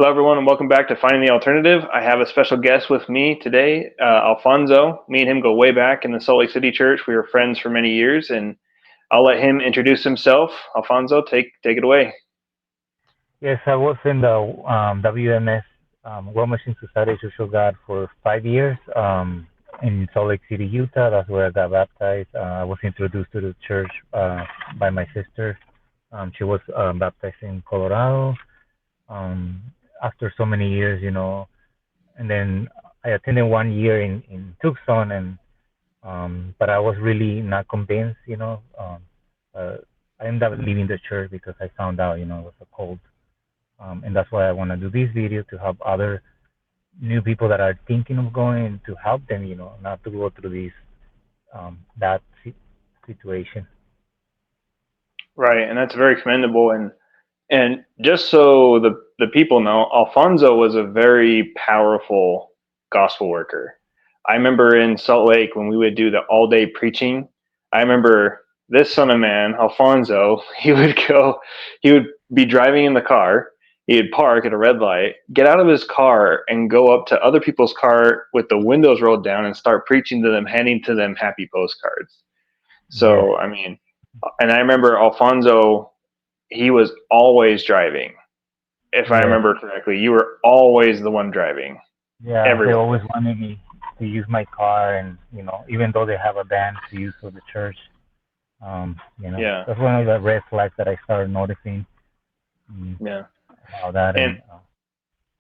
Hello, everyone, and welcome back to Finding the Alternative. I have a special guest with me today, Alfonso. Me and him go way back in the Salt Lake City church. We were friends for many years, and I'll let him introduce himself. Alfonso, take it away. Yes, I was in the WMS War Machine Society Church of God for 5 years in Salt Lake City, Utah. That's where I got baptized. I was introduced to the church by my sister. She was baptized in Colorado. Um, After so many years, and then I attended 1 year in Tucson, and but I was really not convinced. Uh, I ended up leaving the church because I found out, it was a cult. And that's why I want to do this video to help other new people that are thinking of going to help them, not to go through this bad situation. Right, and that's very commendable. And just so the people know, Alfonso was a very powerful gospel worker. I remember in Salt Lake when we would do the all day preaching. I remember this son of man, Alfonso, he would be driving in the car. He'd park at a red light, get out of his car, and go up to other people's car with the windows rolled down and start preaching to them, handing to them happy postcards. Yes, So, I mean, and I remember Alfonso, he was always driving. If I yes, remember correctly, you were always the one driving yeah. They everywhere. always wanted me to use my car, and even though they have a van to use for the church, Yeah, that's one of the red flags that I started noticing mm, yeah. about that. And And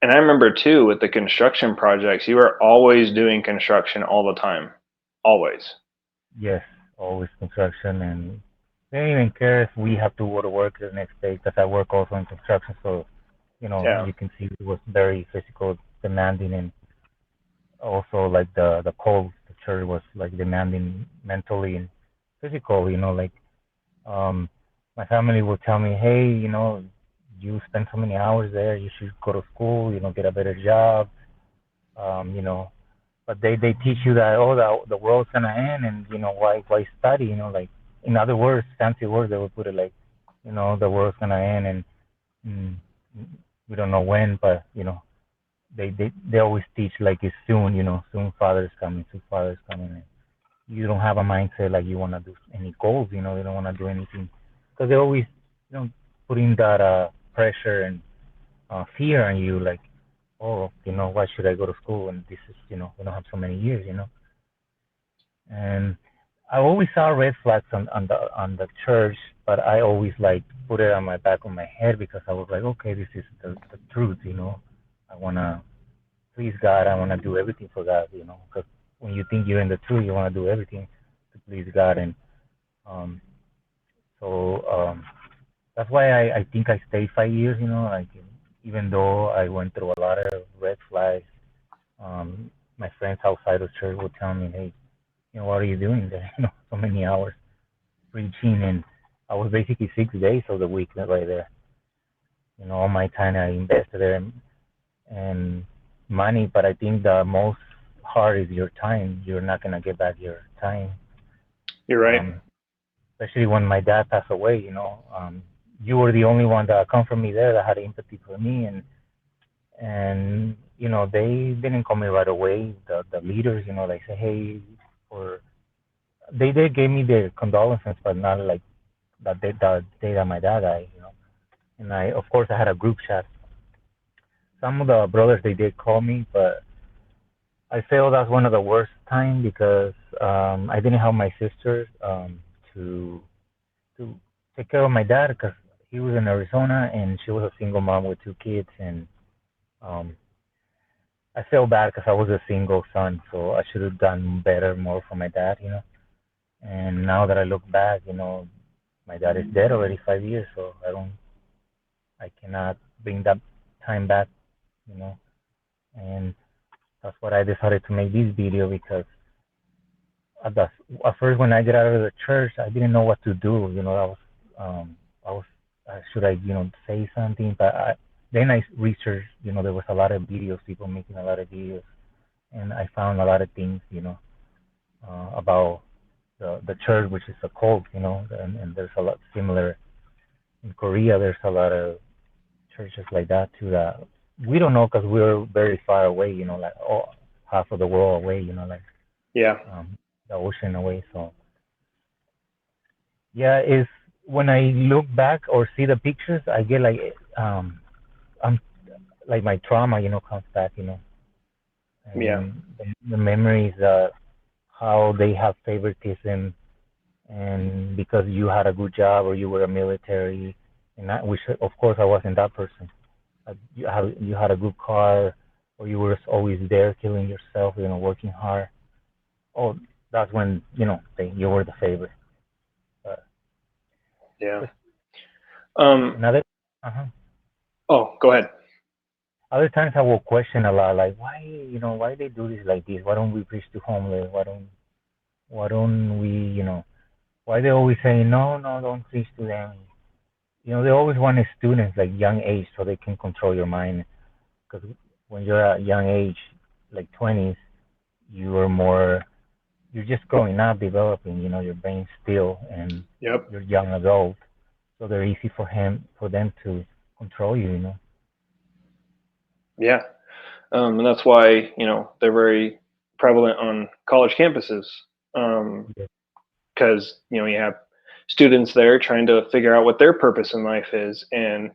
and I remember too with the construction projects, you were always doing construction all the time. Always. yes, always construction, and they don't even care if we have to go to work the next day because I work also in construction, so Yeah. you can see it was very physical, demanding, and also like the cold, the church was like demanding mentally and physical. Like um, my family would tell me, hey, you spend so many hours there, you should go to school, get a better job, um, you know. But they teach you that the world's gonna end, and why study, like in other words, fancy words, they would put it like, the world's gonna end, and mm, we don't know when, but they always teach like it's soon, soon father's coming, soon father's coming. And you don't have a mindset like you want to do any goals, you don't want to do anything because they always, putting that pressure and fear on you, like, oh, why should I go to school? And this is, we don't have so many years, And I always saw red flags on the church, but I always like put it on my back of my head because I was like, okay, this is the truth, I wanna please God. I want to do everything for God, because when you think you're in the truth, you want to do everything to please God. And um, so that's why I think I stayed 5 years, like even though I went through a lot of red flags, my friends outside of church would tell me, hey, what are you doing there? So many hours preaching. And I was basically 6 days of the week right there. All my time I invested there, and money, but I think the most hard is your time. You're not gonna get back your time, You're right. um, especially when my dad passed away. You were the only one that come from me there that had empathy for me, and they didn't call me right away. The leaders, like say, hey, or they gave me their condolences, but not like the day that my dad died. And I, of course, I had a group chat. Some of the brothers they did call me, but I feel that's one of the worst time because I didn't have my sister to to take care of my dad because he was in Arizona and she was a single mom with two kids, and um, I feel bad because I was a single son, so I should have done better more for my dad, And now that I look back, my dad is dead already 5 years, so I cannot bring that time back, you know, and that's what I decided to make this video because at the at first when I get out of the church, I didn't know what to do. I was should I say something, but then I researched. There was a lot of videos, people making a lot of videos, and I found a lot of things, about the church, which is a cult, and there's a lot similar in Korea. There's a lot of churches like that too that we don't know because we're very far away, like half of the world away, like Yeah. um, the ocean away. So yeah, if when I look back or see the pictures, I get like I'm like my trauma, comes back, Yeah. and the memories, how they have favoritism, and because you had a good job or you were a military, and which of course I wasn't that person. You had a good car, or you were always there, killing yourself, working hard. Oh, that's when you were the favorite. But Yeah. just Um. another, uh-huh. Oh, go ahead. Other times I will question a lot, like why they do this like this? Why don't we preach to homeless? Why don't we, why they always say no, no, don't preach to them? They always wanted students like young age so they can control your mind. Because when you're at young age, like 20s, you are more, you're just growing up, developing, your brain still, and Yep. you're young adult, so they're easy for them to control you. Yeah. And that's why they're very prevalent on college campuses. Yeah. Because you have students there trying to figure out what their purpose in life is, and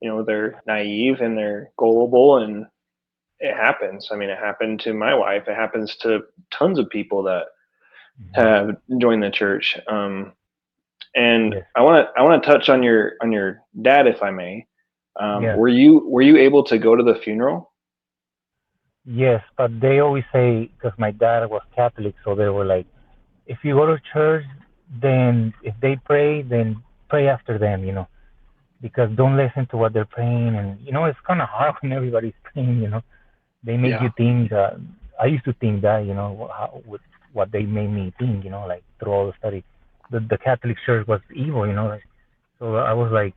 they're naive and they're gullible, and it happens. I mean, it happened to my wife. It happens to tons of people that Hmm. have joined the church. And Yes. I want to touch on your dad, if I may. Yes. Were you able to go to the funeral? Yes, but they always say, because my dad was Catholic, so they were like, if you go to church, then if they pray, then pray after them, because don't listen to what they're praying, and it's kind of hard when everybody's praying. They make Yeah. you think. I used to think that, with what they made me think, like through all the study, the Catholic Church was evil. Like, so I was like,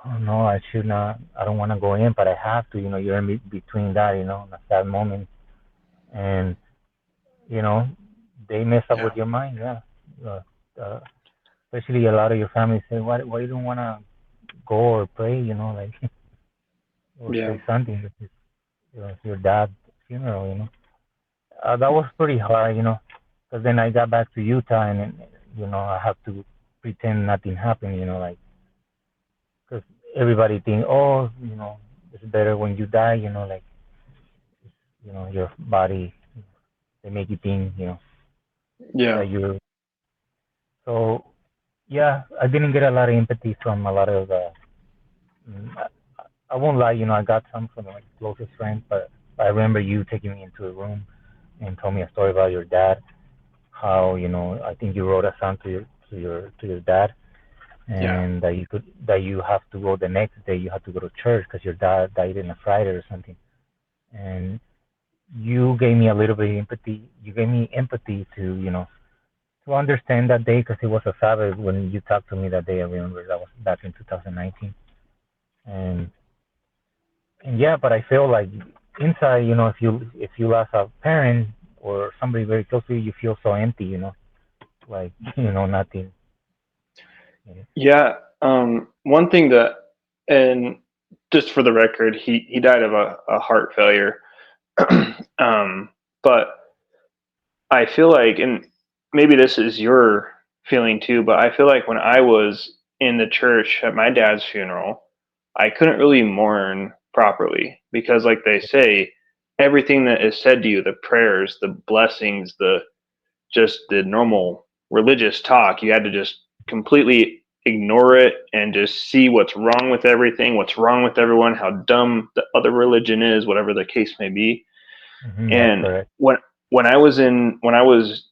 oh no, I should not. I don't want to go in, but I have to. You're in between that, in a sad moment, and you know, they mess up Yeah. with your mind. Yeah, uh, uh, especially a lot of your family say, why you don't want to go or pray? Like or Yeah. say something. It's your dad's funeral. That was pretty hard. Because then I got back to Utah, and I have to pretend nothing happened. Like, because everybody think, oh, it's better when you die. Like, your body, they make you think, Yeah. that you're. So yeah, I didn't get a lot of empathy from a lot of the. I won't lie, I got some from my closest friends, but I remember you taking me into a room and told me a story about your dad. How I think you wrote a song to your dad, Yeah. and that you have to go the next day. You have to go to church because your dad died in a Friday or something. And you gave me a little bit of empathy. You gave me empathy to understand that day because it was a Sabbath when you talked to me that day. I remember that was back in 2019. And yeah, but I feel like inside, if you lost a parent or somebody very close to you, you feel so empty. Like nothing. Yeah. One thing that, and just for the record, he died of a heart failure. um, but I feel like, and maybe this is your feeling too, but I feel like when I was in the church at my dad's funeral, I couldn't really mourn properly because, like they say, everything that is said to you, the prayers, the blessings, just the normal religious talk, you had to just completely ignore it and just see what's wrong with everything, what's wrong with everyone, how dumb the other religion is, whatever the case may be. That's And correct. when I was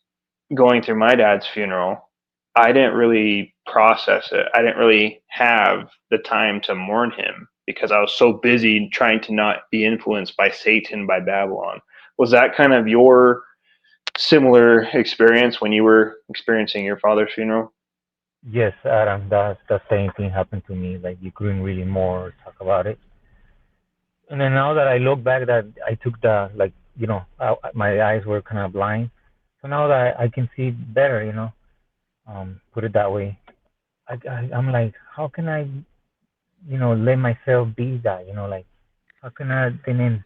going through my dad's funeral, I didn't really process it. I didn't really have the time to mourn him because I was so busy trying to not be influenced by Satan, by Babylon. Was that kind of your similar experience when you were experiencing your father's funeral? Yes, Adam, that's the same thing happened to me. Like you couldn't really more talk about it. And then now that I look back, that I took the like my eyes were kind of blind. So now that I can see better, put it that way. I'm like, how can I let myself be that? Like how can I didn't,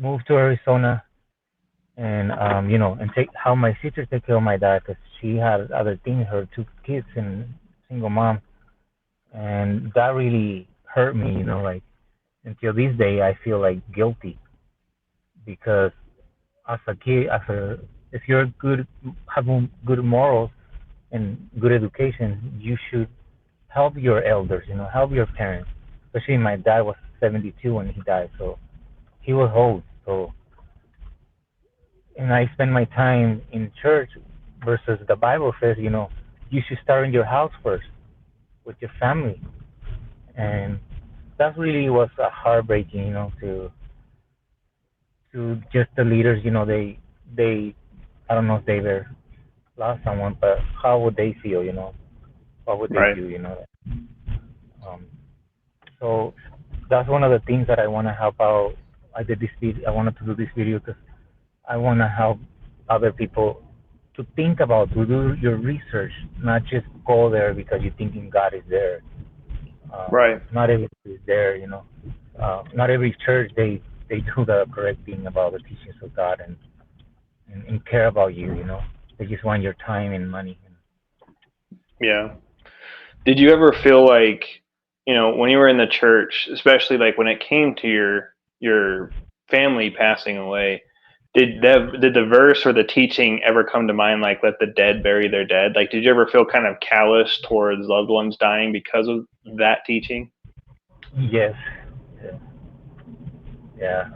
move to Arizona and, and take how my sister take care of my dad because she had other things, her two kids and single mom, and that really hurt me, like until this day I feel like guilty because as a kid, if you're good, having good morals and good education, you should help your elders, help your parents. Especially my dad was 72 when he died, so he was old. So, and I spend my time in church versus the Bible says, you should start in your house first with your family. And that really was a heartbreaking, to just the leaders, they, I don't know if they ever lost someone, but how would they feel, what would they Right. do, Um, so that's one of the things that I want to help out. I did this video. I wanted to do this video because I want to help other people to think about, to do your research, not just go there because you're thinking God is there. Right. Not everybody is there, not every church they do the correct thing about the teachings of God and care about you. They just want your time and money. Yeah. Did you ever feel like, when you were in the church, especially like when it came to your family passing away, did the verse or the teaching ever come to mind, like let the dead bury their dead? Like, did you ever feel kind of callous towards loved ones dying because of that teaching? Yes, yeah, yeah.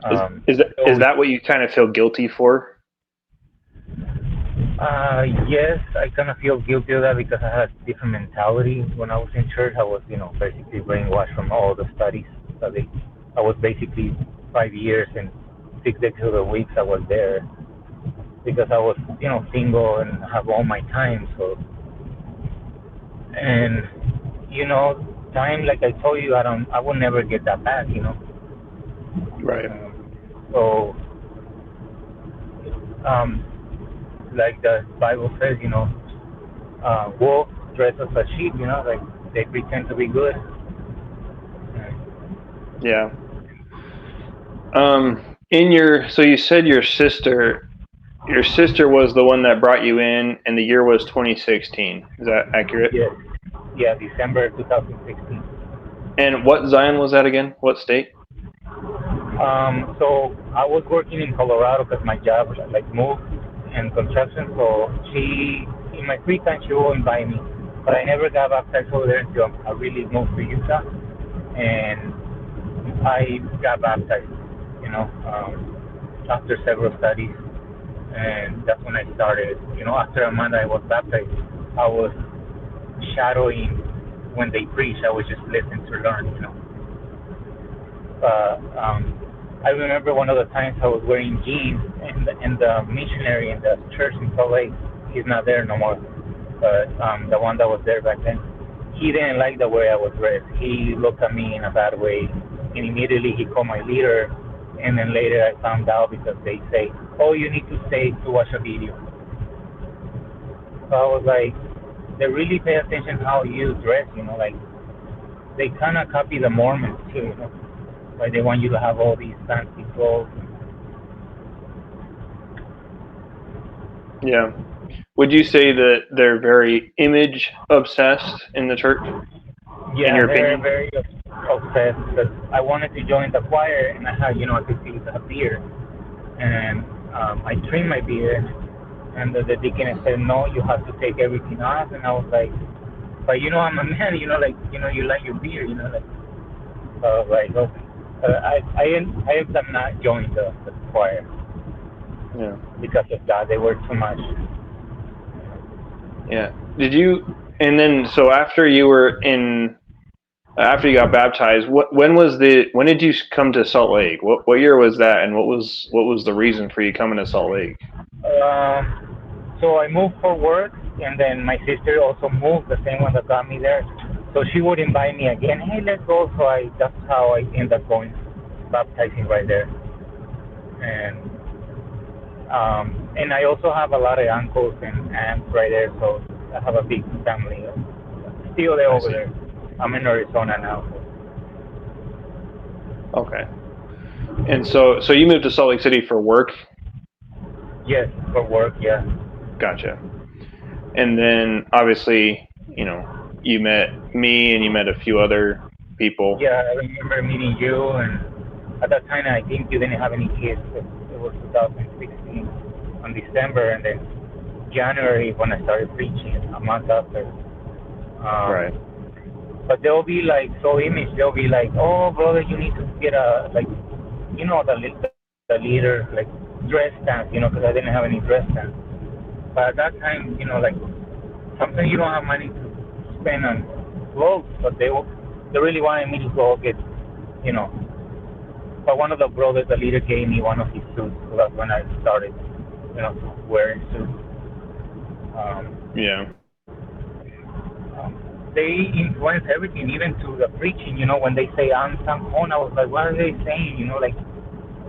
Is is So that what you kind of feel guilty for? yes, I kind of feel guilty of that because I had different mentality when I was in church. I was, basically brainwashed from all the studies. I was basically 5 years and 6 days of the weeks I was there because I was, single and have all my time. So, and, you know, time, like I told you, I will never get that back. Right. So, um, like the Bible says, wolf dress as a sheep, like they pretend to be good. Yeah. So you said your sister was the one that brought you in, and the year was 2016. Is that accurate? Yes, yeah, December 2016. And what Zion was that again? What state? So I was working in Colorado because my job like moved and construction. So in my free time, she will invite me, but I never got baptized over there until I really moved to Utah, and I got baptized. After several studies, and that's when I started. After a month I was baptized, I was shadowing when they preach. I was just listening to learn. I remember one of the times I was wearing jeans, and the missionary in the church in Salt Lake, he's not there no more, but the one that was there back then, he didn't like the way I was dressed. He looked at me in a bad way, and immediately he called my leader. And then later I found out because they say, "Oh, you need to stay to watch a video." So I was like, they really pay attention how you dress. Like they kind of copy the Mormons too. Like they want you to have all these fancy clothes. Yeah. Would you say that they're very image obsessed in the church, in Yeah, your they're opinion? very obsessed because I wanted to join the choir and I had, I could see a beard and I trimmed my beard and the deacon said, no, you have to take everything off. And I was like, but I'm a man, like, you like your beard, like, like, okay. I ended up not joining the choir Yeah. because of that. They were too much. Yeah. Did you? And then, so after you got baptized, when did you come to Salt Lake? What year was that, and what was the reason for you coming to Salt Lake? So I moved for work, and then my sister also moved, the same one that got me there. So she would invite me again. Hey, let's go. So that's how I end up going, baptizing right there. And I also have a lot of uncles and aunts right there. So I have a big family. Still there I over see. there. I'm in Arizona now. Okay. And so you moved to Salt Lake City for work? Yes, for work, yeah. Gotcha. And then obviously, you met me and you met a few other people. Yeah, I remember meeting you, and at that time I think you didn't have any kids. It was 2016 on December, and then January when I started preaching a month after. Right. Um, but they'll be like so image. They'll be like, "Oh, brother, you need to get a like, the leader like dress dance, because I didn't have any dress dance. But at that time, like sometimes you don't have money to spend on clothes, but they really wanted me to go get, you know. But one of the brothers, the leader, gave me one of his suits, so that's when I started, wearing suits. Yeah. They influence everything, even to the preaching. When they say "I'm Sankon," I was like, "What are they saying?" Like,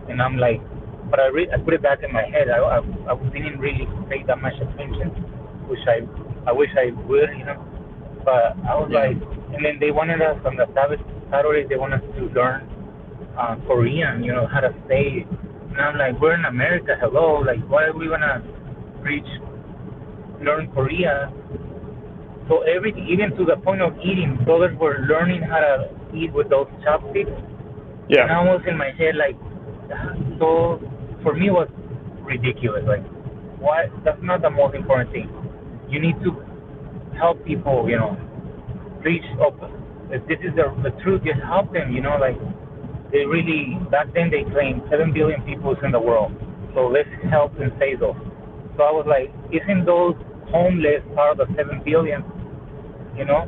and I'm like, but I put it back in my head. I didn't really pay that much attention, which I wish I would, But I was Yeah. like, and then they wanted us on the Saturdays. They want us to learn Korean, how to say it. And I'm like, we're in America. Hello, like, why are we gonna preach learn Korea? So everything, even to the point of eating, brothers were learning how to eat with those chopsticks. And Yeah. I was in my head like, so for me it was ridiculous. Like, why? That's not the most important thing. You need to help people, reach up. If this is the truth, just help them. Like they really back then they claimed 7 billion people in the world. So let's help and save those. So I was like, isn't those homeless part of the 7 billion? You know,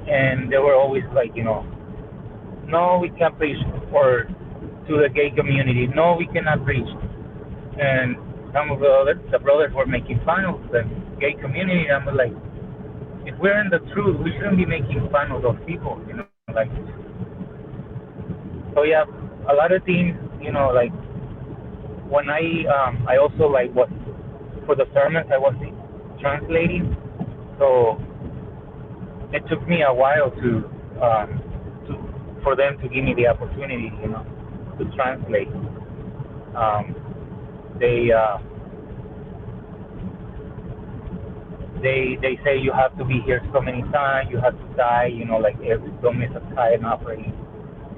and they were always like, no, we can't preach, or to the gay community, no, we cannot preach. And some of the brothers were making fun of the gay community. And I'm like, if we're in the truth, we shouldn't be making fun of those people, like. So yeah, a lot of things, like when I also like was for the sermons I was translating, so it took me a while to for them to give me the opportunity, to translate. Um, they uh, they say you have to be here so many times, you have to die, like don't miss a tithe offering,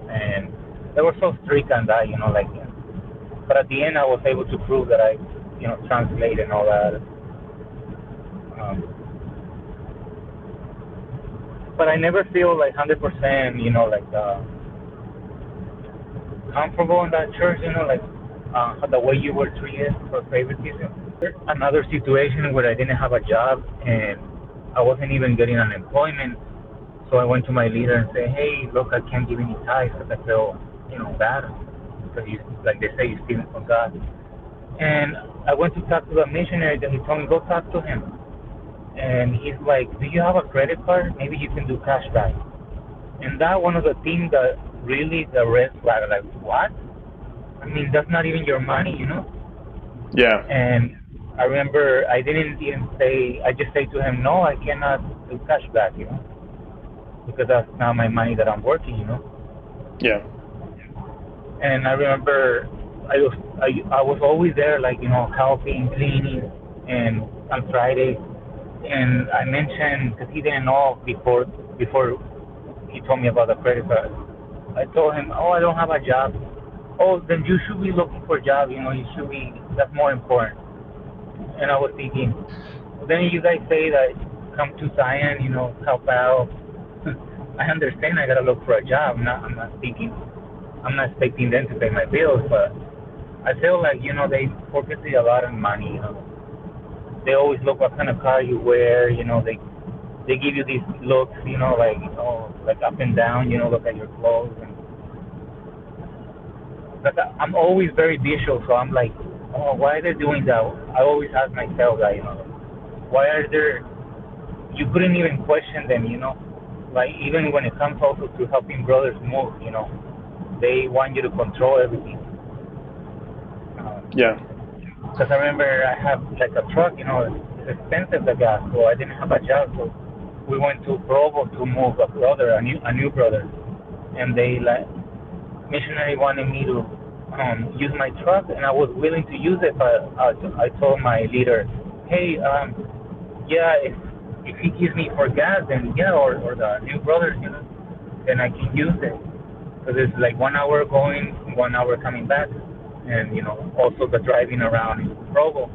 and they were so strict on that, like. But at the end, I was able to prove that I, translate and all that. But I never feel like 100%, like comfortable in that church, like the way you were treated for favoritism. Another situation where I didn't have a job and I wasn't even getting unemployment. So I went to my leader and said, "Hey, look, I can't give any tithes because I feel, bad. Because like they say, you stealing from God." And I went to talk to the missionary. That he told me, "Go talk to him." And he's like, "Do you have a credit card? Maybe you can do cashback." And that one of the things that really the red flag. Like, what? I mean, that's not even your money. Yeah. And I remember I didn't even say. I just say to him, "No, I cannot do cashback, because that's not my money that I'm working." Yeah. And I remember I was always there, like, helping, cleaning, and on Friday. And I mentioned because he didn't know before he told me about the credit card. I told him, "Oh, I don't have a job." "Oh, then you should be looking for a job. You should be. That's more important." And I was thinking, well, then you guys say that come to Zion, help out. I understand. I gotta look for a job. I'm not thinking. I'm not expecting them to pay my bills, but I feel like they focus a lot on money. They always look what kind of car you wear. They give you these looks. Like up and down. Look at your clothes. And but I'm always very visual, so I'm like, oh, why are they doing that? I always ask myself that. Why are there? You couldn't even question them. Like even when it comes also to helping brothers move. They want you to control everything. Yeah. Because I remember I have like a truck, it's expensive the gas, so I didn't have a job, so we went to Provo to move a brother, a new brother, and they like missionary wanted me to use my truck, and I was willing to use it, but I told my leader, hey, yeah, if he gives me for gas, then yeah, or the new brothers, then I can use it. Because it's like 1 hour going, 1 hour coming back, and also the driving around Provo.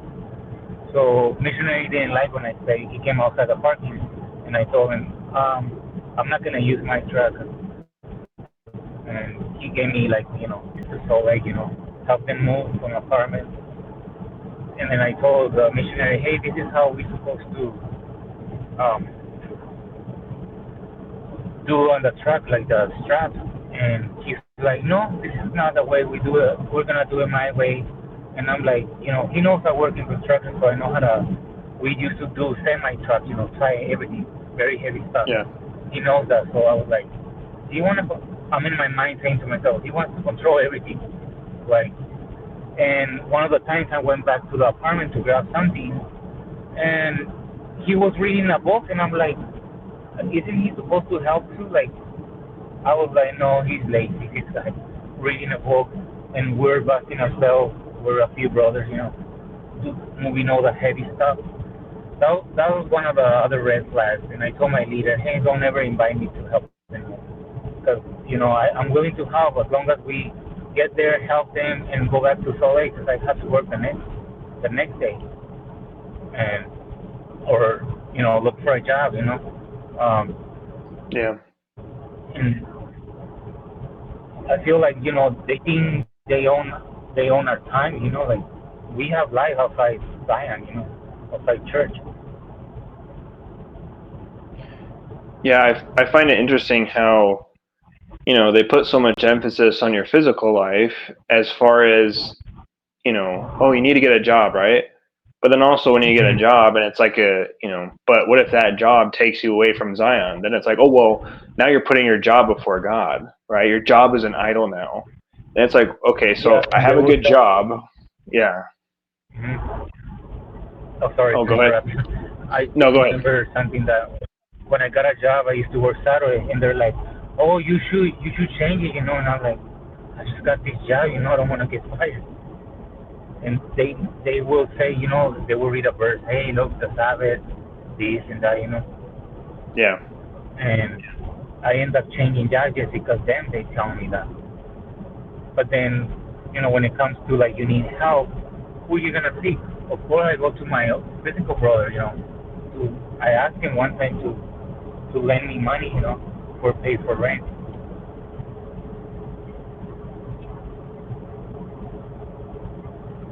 So missionary didn't like when I say he came outside the parking, and I told him, I'm not gonna use my truck, and he gave me like to so like help them move from apartment, and then I told the missionary, hey, this is how we supposed to um, do on the truck, like the straps. And he's like, no, this is not the way we do it. We're gonna do it my way. And I'm like, he knows I work in construction, so I know how to. We used to do semi trucks, try everything, very heavy stuff. Yeah. He knows that, so I was like, do you want to? I'm in my mind saying to myself, he wants to control everything, like. And one of the times I went back to the apartment to grab something, and he was reading a book, and I'm like, isn't he supposed to help too? Like, I was like, no, he's lazy. He's like reading a book, and we're busting ourselves. We're a few brothers, moving all the heavy stuff. That was one of the other red flags. And I told my leader, hey, don't ever invite me to help them, because I'm willing to help as long as we get there, help them, and go back to Salt Lake, because I have to work the next day, and or look for a job, um, Yeah. and I feel like they think they own our time. Like we have life outside Zion. Outside church. Yeah, I find it interesting how, they put so much emphasis on your physical life as far as, oh, you need to get a job, right? But then also when you get a Mm-hmm. job and it's like but what if that job takes you away from Zion? Then it's like, oh, well, now you're putting your job before God, right? Your job is an idol now. And it's like, okay, so Yeah, if I and have there a was good that. job, yeah. Mm-hmm. Oh, sorry Oh, to go ahead. interrupt. I No, just go ahead. remember something that when I got a job, I used to work Saturday, and they're like, "Oh, you should change it," And I'm like, "I just got this job, I don't want to get fired." And they will say, they will read a verse, "Hey, look, the Sabbath, this and that." Yeah. And I end up changing jobs just because them they tell me that. But then, when it comes to like you need help, who are you gonna seek? Of course, I go to my physical brother. I asked him one time to lend me money, for pay for rent.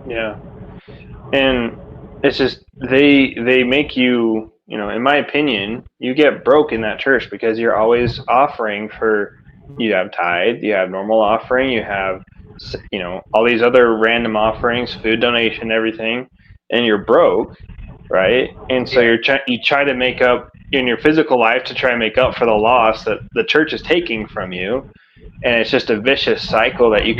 Yeah. And it's just they make you, in my opinion, you get broke in that church because you're always offering for, you have tithe, you have normal offering, you have all these other random offerings, food donation, everything, and you're broke, right? And so Yeah, you try to make up in your physical life to try and make up for the loss that the church is taking from you, and it's just a vicious cycle that yeah, you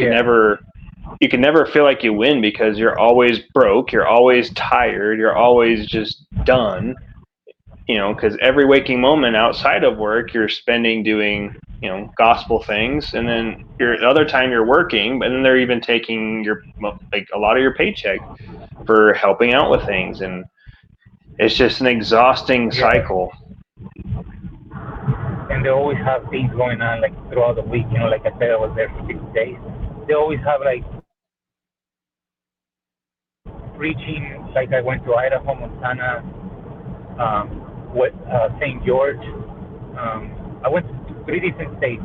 can never feel like you win because you're always broke, you're always tired, you're always just done, because every waking moment outside of work you're spending doing, gospel things, and then the other time you're working, but then they're even taking like a lot of your paycheck for helping out with things, and it's just an exhausting yeah. cycle. And they always have things going on like throughout the week. Like I said, I was there for 6 days. They always have like preaching. Like I went to Idaho, Montana, with St. George. I went to 3 different states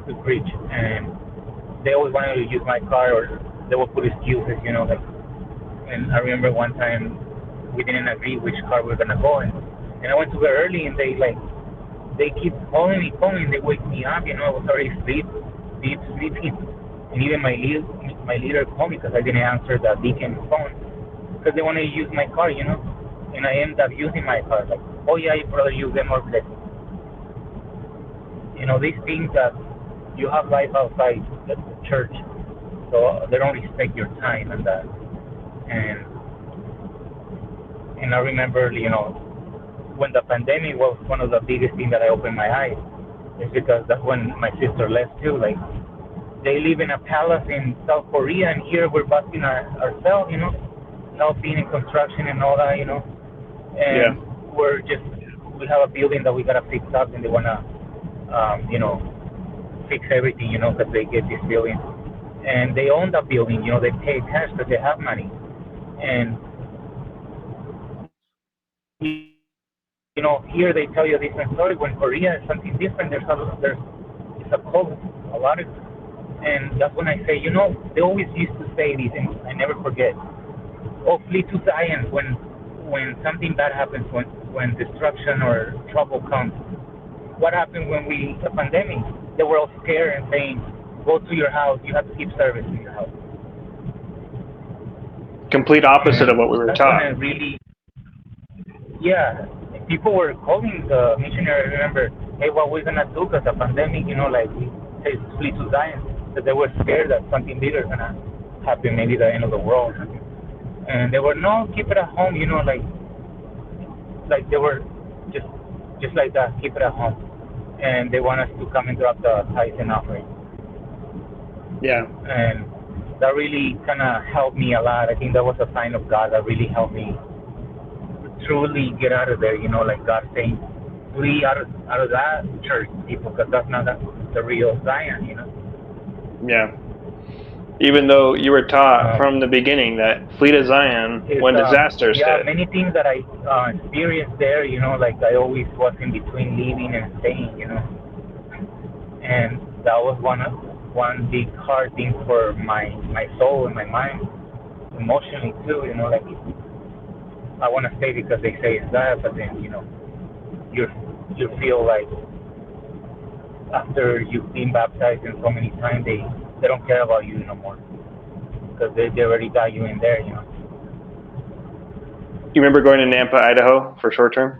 to preach, and they always wanted to use my car, or they would put excuses, like. And I remember one time we didn't agree which car we were gonna go in, and I went to bed early, and they keep calling me, they wake me up, I was already sleeping, and even my leader called me because I didn't answer the deacon phone because they wanted to use my car, and I ended up using my car, like, oh yeah, you brother, use them more blessings. These things that you have life outside the church, so they don't respect your time and that. And I remember, when the pandemic was one of the biggest things that I opened my eyes. It's because that's when my sister left too. Like they live in a palace in South Korea, and here we're busting ourselves, helping in construction and all that, Yeah. and we have a building that we gotta fix up, and they wanna, fix everything, because they get this building, and they own that building, they pay cash because they have money, and here they tell you a different story. When Korea is something different, there's it's a cult, a lot of, and that's when I say, they always used to say these, and I never forget. Oh, flee to Zion when something bad happens, when destruction or trouble comes. What happened when the pandemic? They were all scared and saying, "Go to your house. You have to keep service in your house." Complete opposite of And what we were that's when taught. I really, yeah, people were calling the missionary. I remember, hey, what we're gonna do because the pandemic, like we say, flee to Zion, because they were scared that something bigger is gonna happen, maybe the end of the world. And they were no, keep it at home, like they were just just like that, keep it at home. And they want us to come and drop the tithes and offering, Yeah. and that really kind of helped me a lot. I think that was a sign of God that really helped me truly get out of there. Like God saying, flee out of that church, people, because that's not the real Zion. Yeah. Even though you were taught Um, from the beginning that flee to Zion it's when disasters yeah, hit. many things that I experienced there. Like I always was in between leaving and staying. And that was one big hard thing for my soul and my mind, emotionally too. Like I want to stay because they say it's that, but then you you feel like after you've been baptized in so many times, they don't care about you no more because they already got you in there. You remember going to Nampa, Idaho for short term?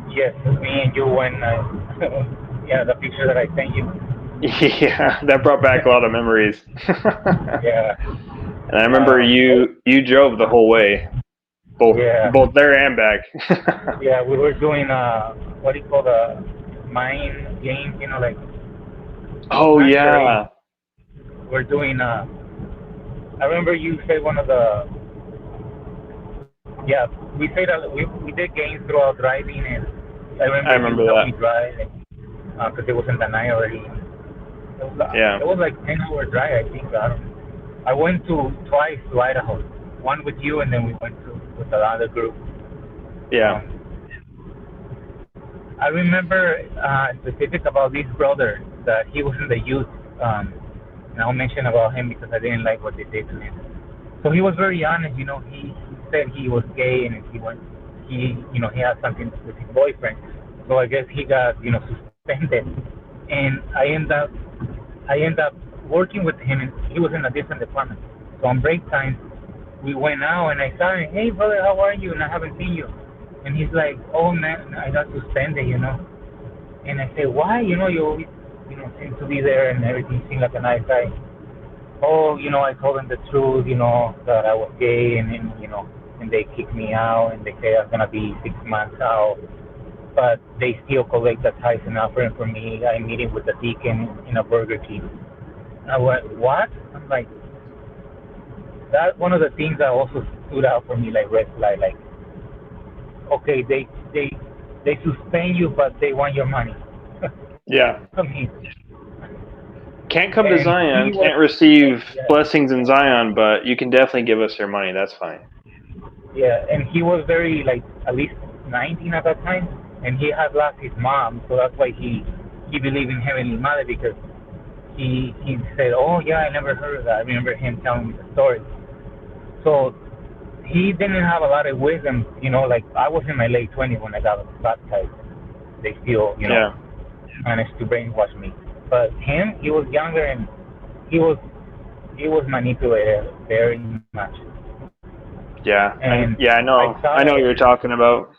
Yes, me and you when yeah, the picture that I sent you. Yeah, that brought back a lot of memories. And Yeah, I remember you drove the whole way, both yeah, both there and back. yeah. We were doing what do you call the mind games? Like Oh not charades. yeah, We're doing. I remember you said one of the. Yeah, we said we did games throughout driving, and I I remember you remember helped that. me drive because it was in the night already. Yeah, It was like 10-hour drive, I think. I don't. I went to twice to Idaho, one with you, and then we went to with another group. yeah. Um, I remember specific about this brother that he was in the youth. And I'll mention about him because I didn't like what they did to him. So he was very honest. He said he was gay and he had something with his boyfriend. So I guess he got suspended, and I end up working with him, and he was in a different department. So on break time, we went out, and I saw him. Hey, brother, how are you? And I haven't seen you. And he's like, oh man, I got suspended. And I say, why? You always, seem to be there and everything. Seem like a nice guy. Oh, I told them the truth. That I was gay, and then and they kicked me out, and they say I'm gonna be 6 months out. But they still collect the tithes and offering for me. I'm meeting with the deacon in a Burger King. I went, what? I'm like, that's one of the things that also stood out for me, like red flag. Like, okay, they suspend you, but they want your money. Yeah. I mean, Can't come to and he Zion, was, can't receive yeah, blessings in Zion, but you can definitely give us your money. That's fine. yeah, and he was very like at least 19 at that time, and he had lost his mom, so that's why he believed in Heavenly Mother because he said, oh yeah, I never heard of that. I remember him telling me the story. So he didn't have a lot of wisdom, like I was in my late 20s when I got baptized. They still, Yeah. managed to brainwash me. But him, he was younger and he was he was manipulated very much. Yeah. And I I know. saw I know that. what you're talking about.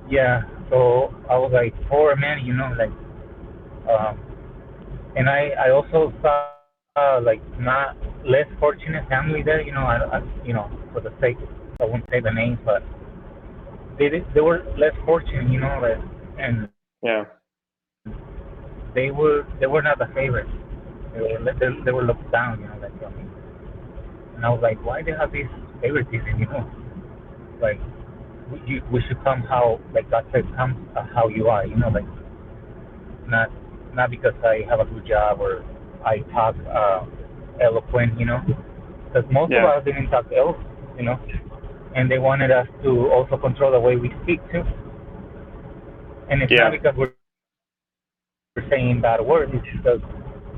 Yeah. So I was like, poor man, um, and I also saw like not less fortunate family there. For the sake, I won't say the names, but they were less fortunate. And Yeah. they were not the favorites. They were looked down, like and I was like, why they have this favoritism, like we should come how like God said, come how you are, like not not because I have a good job or I talk eloquent, because most of Yeah. us didn't talk eloquent, you know, and they wanted us to also control the way we speak too. And it's not Yeah. because we're saying bad words; it's because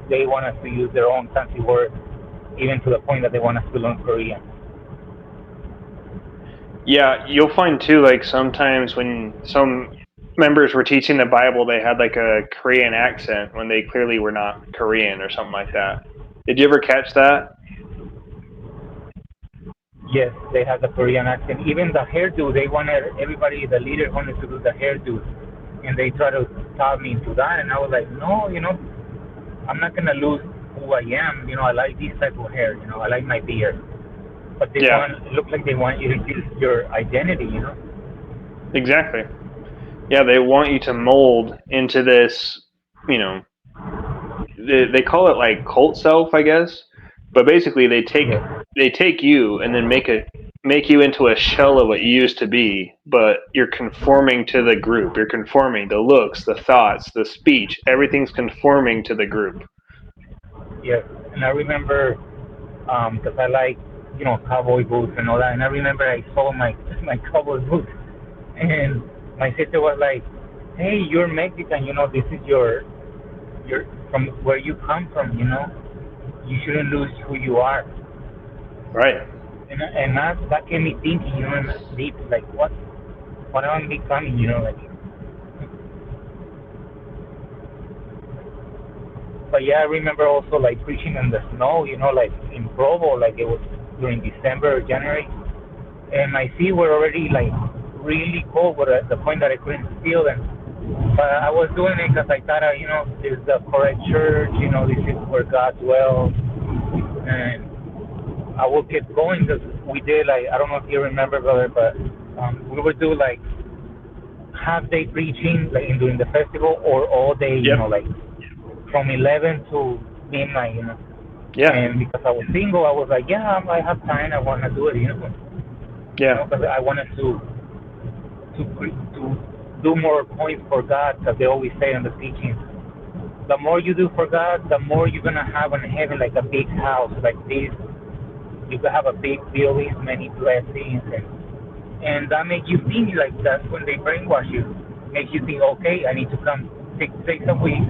they want us to use their own fancy words, even to the point that they want us to learn Korean. Yeah, you'll find too, like sometimes when some members were teaching the Bible, they had like a Korean accent when they clearly were not Korean or something like that. Did you ever catch that? Yes, they have the Korean accent. Even the hairdo, they wanted everybody, the leader wanted to do the hairdo, and they try to talk me into that, and I was like, no, I'm not gonna lose who I am. I like this type of hair. I like my beard. But they Yeah, want it looks like they want you to use your identity. exactly. Yeah, they want you to mold into this, you know, they call it like cult self, I guess. But basically, Yes, they take you and then make you into a shell of what you used to be. But you're conforming to the group. You're conforming the looks, the thoughts, the speech. Everything's conforming to the group. yes. And I remember because I like cowboy boots and all that. And I remember I saw my my cowboy boots, and my sister was like, "Hey, you're Mexican. This is your from where you come from. You shouldn't lose who you are." Right. And that gave me thinking, and deep, like what am I becoming? Like. But yeah, I remember also like preaching in the snow, like in Provo, like it was during December or January, and my feet were already like really cold, but at the point that I couldn't feel them. But I was doing it because I thought, this is the correct church, this is where God dwells, and I will keep going because we did like I don't know if you remember, brother, but we would do like half day preaching like during the festival or all day, Yep. like from 11 to midnight. Yeah. And because I was single, I was like, yeah, I have time. I want to do it, Yeah. because I wanted to do more points for God. Because they always say in the teachings, the more you do for God, the more you're gonna have in heaven, like a big house, like this. You could have a big building, many blessings, and that makes you think like that's when they brainwash you. Makes you think, okay, I need to come 6 days a week.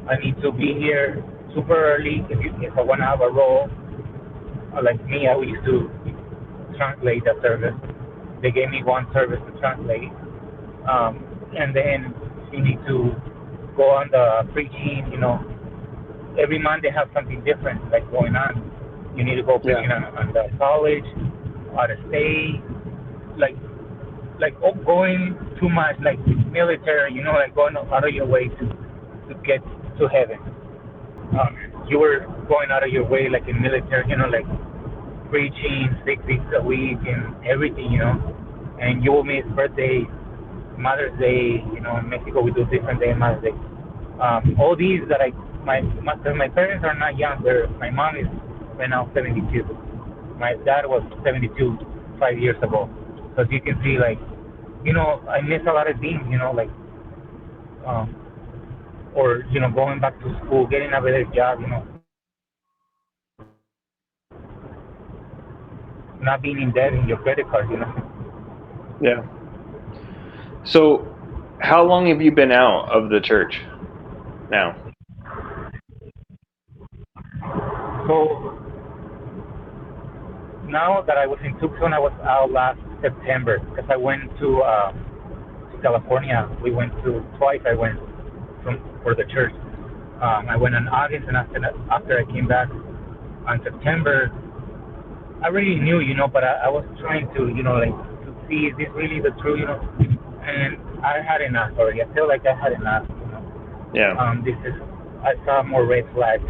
I need to be here super early if I want to have a role. Like me, I used to translate the service. They gave me one service to translate, and then you need to go on the preaching. Every month they have something different like going on. You need to go Yeah. preaching on the college, out of state, like going too much like military. Like going out of your way to get to heaven. You were going out of your way like in military. Like preaching 6 weeks a week and everything, and you will miss birthdays, Mother's Day, in Mexico we do different day Mother's Day. All these that cause my parents are not young. My mom is right now 72. My dad was 72 5 years ago. So as you can see, like, I miss a lot of things, like, um, or, going back to school, getting a better job, not being in debt in your credit card. Yeah. So, how long have you been out of the church now? So now that I was in Tucson, I was out last September because I went to California. We went to twice. I went for the church. I went in August, and after I came back on September, I already knew, but I was trying to, like to see is this really the truth, and I had enough already. I feel like I had enough. Yeah. This is I saw more red flags,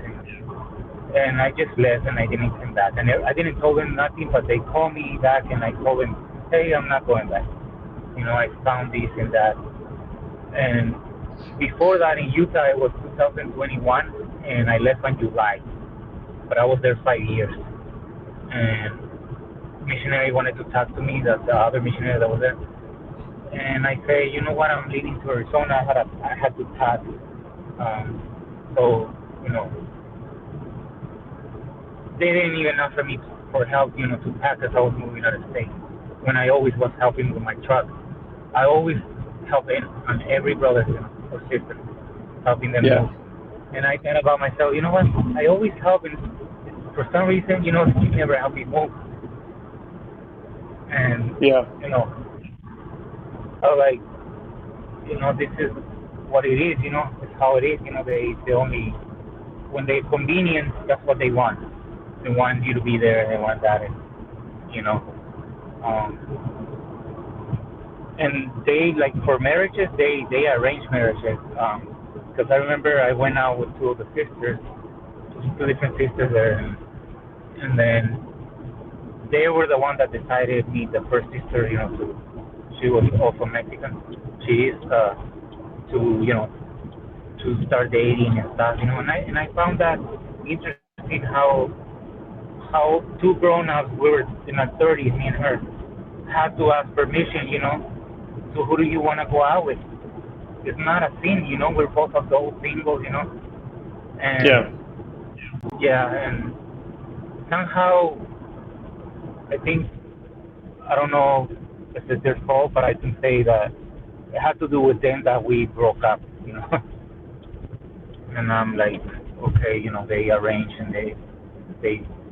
and I just left and I didn't come back. And I didn't tell them nothing, but they called me back and I told them, hey, I'm not going back. I found this and that, and Before that, in Utah, it was 2021, and I left in July. But I was there 5 years, and missionary wanted to talk to me, the other missionary that was there, and I say, you know what, I'm leaving to Arizona. I had to pass. So, you know, they didn't even offer me for help, to pack as I was moving out of state. When I always was helping with my truck, I always help on every brother, or sister, helping them Yeah. move. And I thought about myself, you know what? I always help, and for some reason, you never help me move. And Yeah. you know, I was like, this is what it is. It's how it is. They only when they convenience, that's what they want. They want you to be there. They want that, and you know, um, and they like for marriages, they arrange marriages. Because I remember I went out with two of the sisters, two different sisters there, and then they were the one that decided me, the first sister, to she was also Mexican. She is to to start dating and stuff, and I found that interesting how two grown ups, we were in our 30s, me and her, had to ask permission, to who do you want to go out with. It's not a sin, we're both adult singles, Yeah. and yeah, and somehow I think, I don't know if it's their fault, but I can say that it had to do with them that we broke up, and I'm like, okay, they arrange, and they,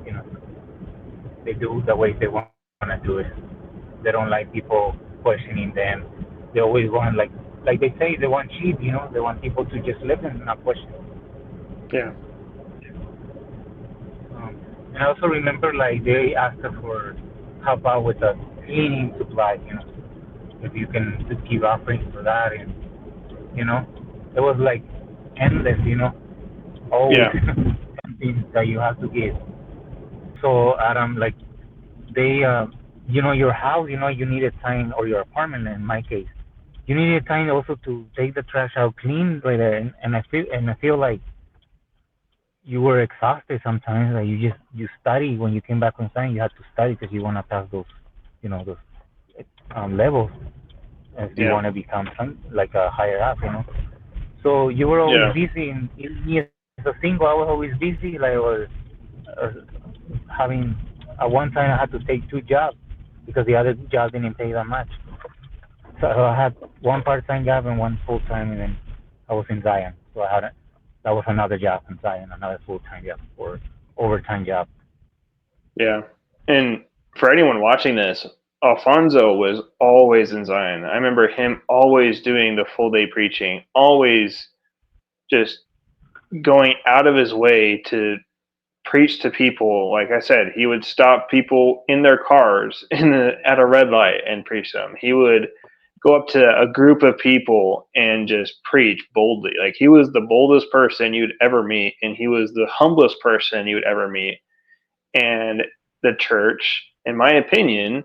you know, they do the way they want to do it. They don't like people questioning them. They always want, like they say, they want cheap, they want people to just live and not question. Yeah. Um, and I also remember, like, they asked us for help out with the cleaning supplies, if you can just keep offering for that, and you know, it was like endless, always Yeah. something that you have to give. So Adam, like, they, your house, you needed time, or your apartment in my case, you needed time also to take the trash out clean right there, and I feel like you were exhausted sometimes. Like you study when you came back on time. You had to study because you want to pass those levels if you Yeah. want to become like a higher up. So you were always Yeah. busy, and me as a single, I was always busy. Like I was uh, having at one time I had to take two jobs because the other job didn't pay that much. So I had one part-time job and one full-time, and then I was in Zion. So that was another job in Zion, another full-time job or overtime job. Yeah. And for anyone watching this, Alfonso was always in Zion. I remember him always doing the full day preaching, always just going out of his way to preach to people. Like I said, he would stop people in their cars at a red light and preach them. He would go up to a group of people and just preach boldly. Like he was the boldest person you'd ever meet, and he was the humblest person you would ever meet. And the church, in my opinion,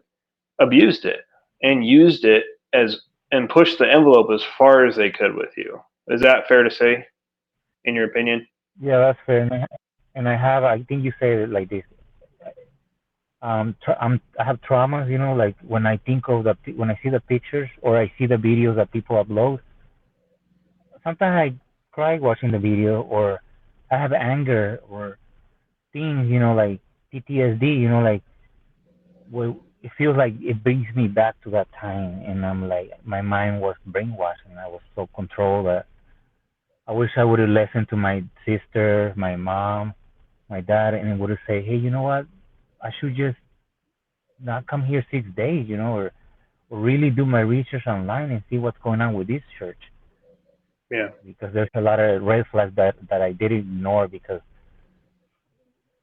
abused it and used it as and pushed the envelope as far as they could with you. Is that fair to say, in your opinion? Yeah, that's fair. I think you say it like this. I have traumas, like when I think of when I see the pictures or I see the videos that people upload. Sometimes I cry watching the video, or I have anger or things, like PTSD, like well, it feels like it brings me back to that time, and I'm like, my mind was brainwashed, and I was so controlled that I wish I would have listened to my sister, my mom, my dad, and would have said, hey, you know what? I should just not come here 6 days, or really do my research online and see what's going on with this church, Yeah. because there's a lot of red flags that I did ignore, because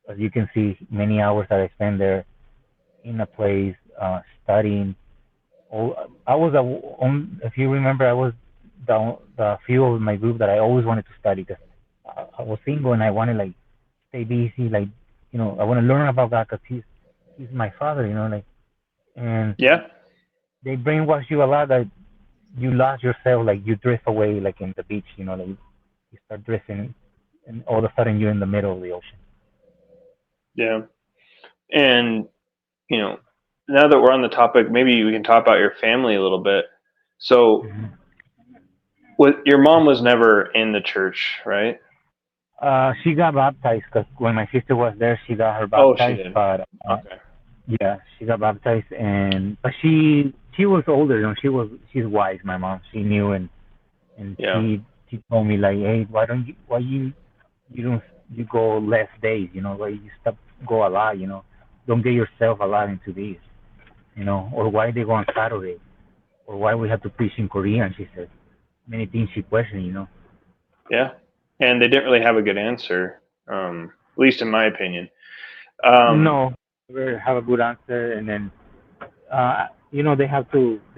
as you can see, many hours that I spend there in a place studying. Oh, I was if you remember, I was the few of my group that I always wanted to study, because I was single and I wanted, like, stay busy, like, I want to learn about God because he's my father, like, and Yeah. they brainwash you a lot that you lost yourself, like you drift away, like in the beach, like you start drifting, and all of a sudden you're in the middle of the ocean. Yeah. And, you know, now that we're on the topic, maybe we can talk about your family a little bit. So, Hmm. your mom was never in the church, right? She got baptized because when my sister was there, she got her Oh, she baptized. did. But Okay. yeah, she got baptized, and but she was older, she's wise. My mom, she knew, and Yeah. she told me like, hey, why you don't you go less days, why you stop go a lot, don't get yourself a lot into this, or why they go on Saturday, or why we have to preach in Korean. She said many things she questioned. Yeah. And they didn't really have a good answer, at least in my opinion. Um, No, never have a good answer, and then they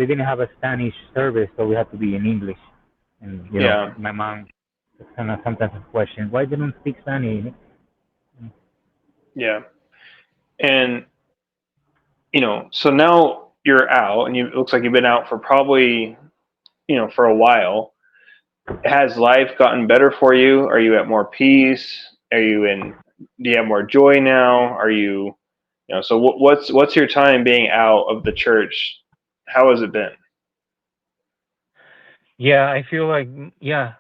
didn't have a Spanish service, so we had to be in English. And yeah. my mom kind of sometimes question why they don't speak Spanish. Yeah. And, so now you're out, and it looks like you've been out for probably, for a while. Has life gotten better for you? Are you at more peace? Do you have more joy now? So what's your time being out of the church? How has it been? Yeah, I feel like yeah,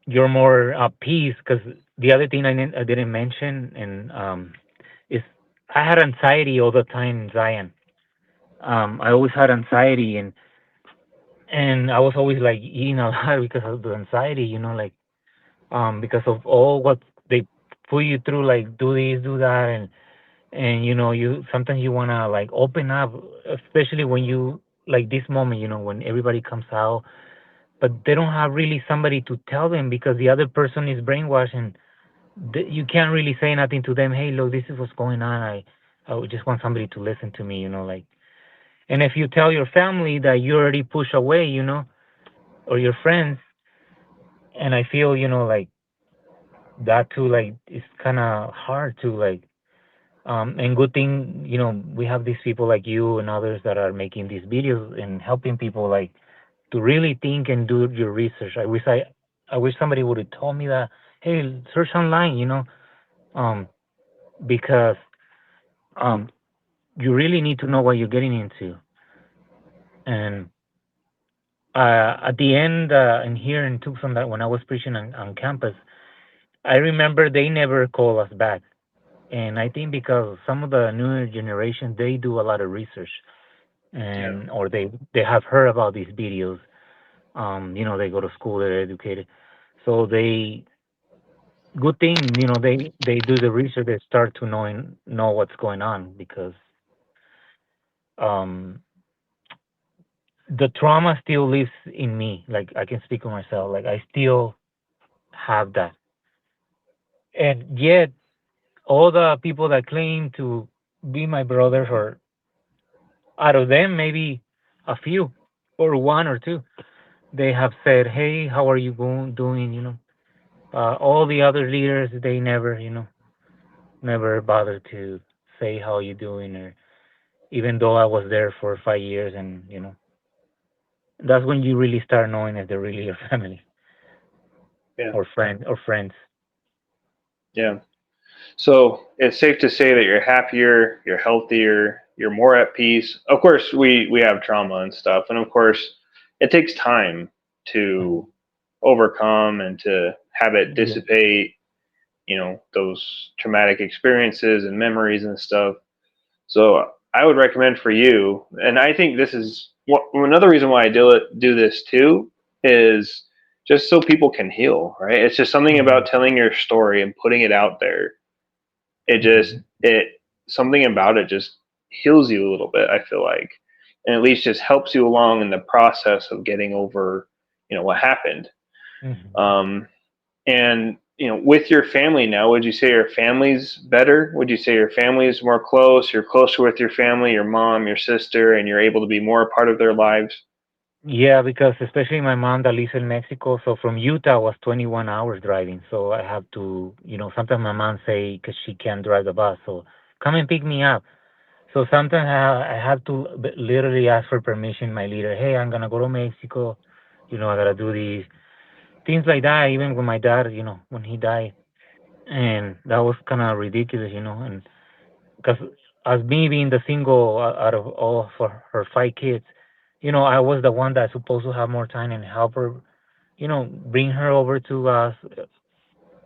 you're more at peace because the other thing I didn't mention and is I had anxiety all the time in Zion. I always had anxiety and I was always like eating a lot because of the anxiety. Like because of all what they put you through, like do this, do that, and you sometimes you wanna like open up, especially when you like this moment, when everybody comes out, but they don't have really somebody to tell them because the other person is brainwashed and you can't really say nothing to them. Hey, look, this is what's going on. I would just want somebody to listen to me, like. And if you tell your family that you already push away, or your friends, and I feel, like that too, like it's kind of hard to like. And good thing, we have these people like you and others that are making these videos and helping people like to really think and do your research. I wish somebody would have told me that, hey, search online, um, because um, you really need to know what you're getting into. And at the end, and here in Tucson, that when I was preaching on campus, I remember they never call us back. And I think because some of the newer generation, they do a lot of research Yeah. and or they have heard about these videos. They go to school, they're educated, so they good thing they do the research, they start to know what's going on because um the trauma still lives in me. Like I can speak for myself, like I still have that, and yet all the people that claim to be my brothers, or out of them maybe a few or one or two, they have said, hey, how are you doing, all the other leaders, they never bothered to say how you doing, or even though I was there for 5 years, and that's when you really start knowing if they're really your family Yeah. or friends. Yeah. So it's safe to say that you're happier, you're healthier, you're more at peace. Of course, we have trauma and stuff, and of course, it takes time Mhm. to overcome and to have it Yeah. dissipate. Those traumatic experiences and memories and stuff. So I would recommend for you, and I think this is another reason why I do this too, is just so people can heal. Right? It's just something Hmm. about telling your story and putting it out there. It just Hmm. it something about it just heals you a little bit. I feel like, and at least just helps you along in the process of getting over, what happened. Hmm. Um, and with your family now, would you say your family's better? Would you say your family's more close? You're closer with your family, your mom, your sister, and you're able to be more a part of their lives? Yeah, because especially my mom that lives in Mexico, so from Utah was 21 hours driving. So I have to, sometimes my mom say because she can't drive the bus, so come and pick me up. So sometimes I have to literally ask for permission, my leader. Hey, I'm gonna go to Mexico. I gotta do these things like that. Even with my dad, when he died, and that was kind of ridiculous, and because as me being the single out of all for her five kids, I was the one that's supposed to have more time and help her, bring her over to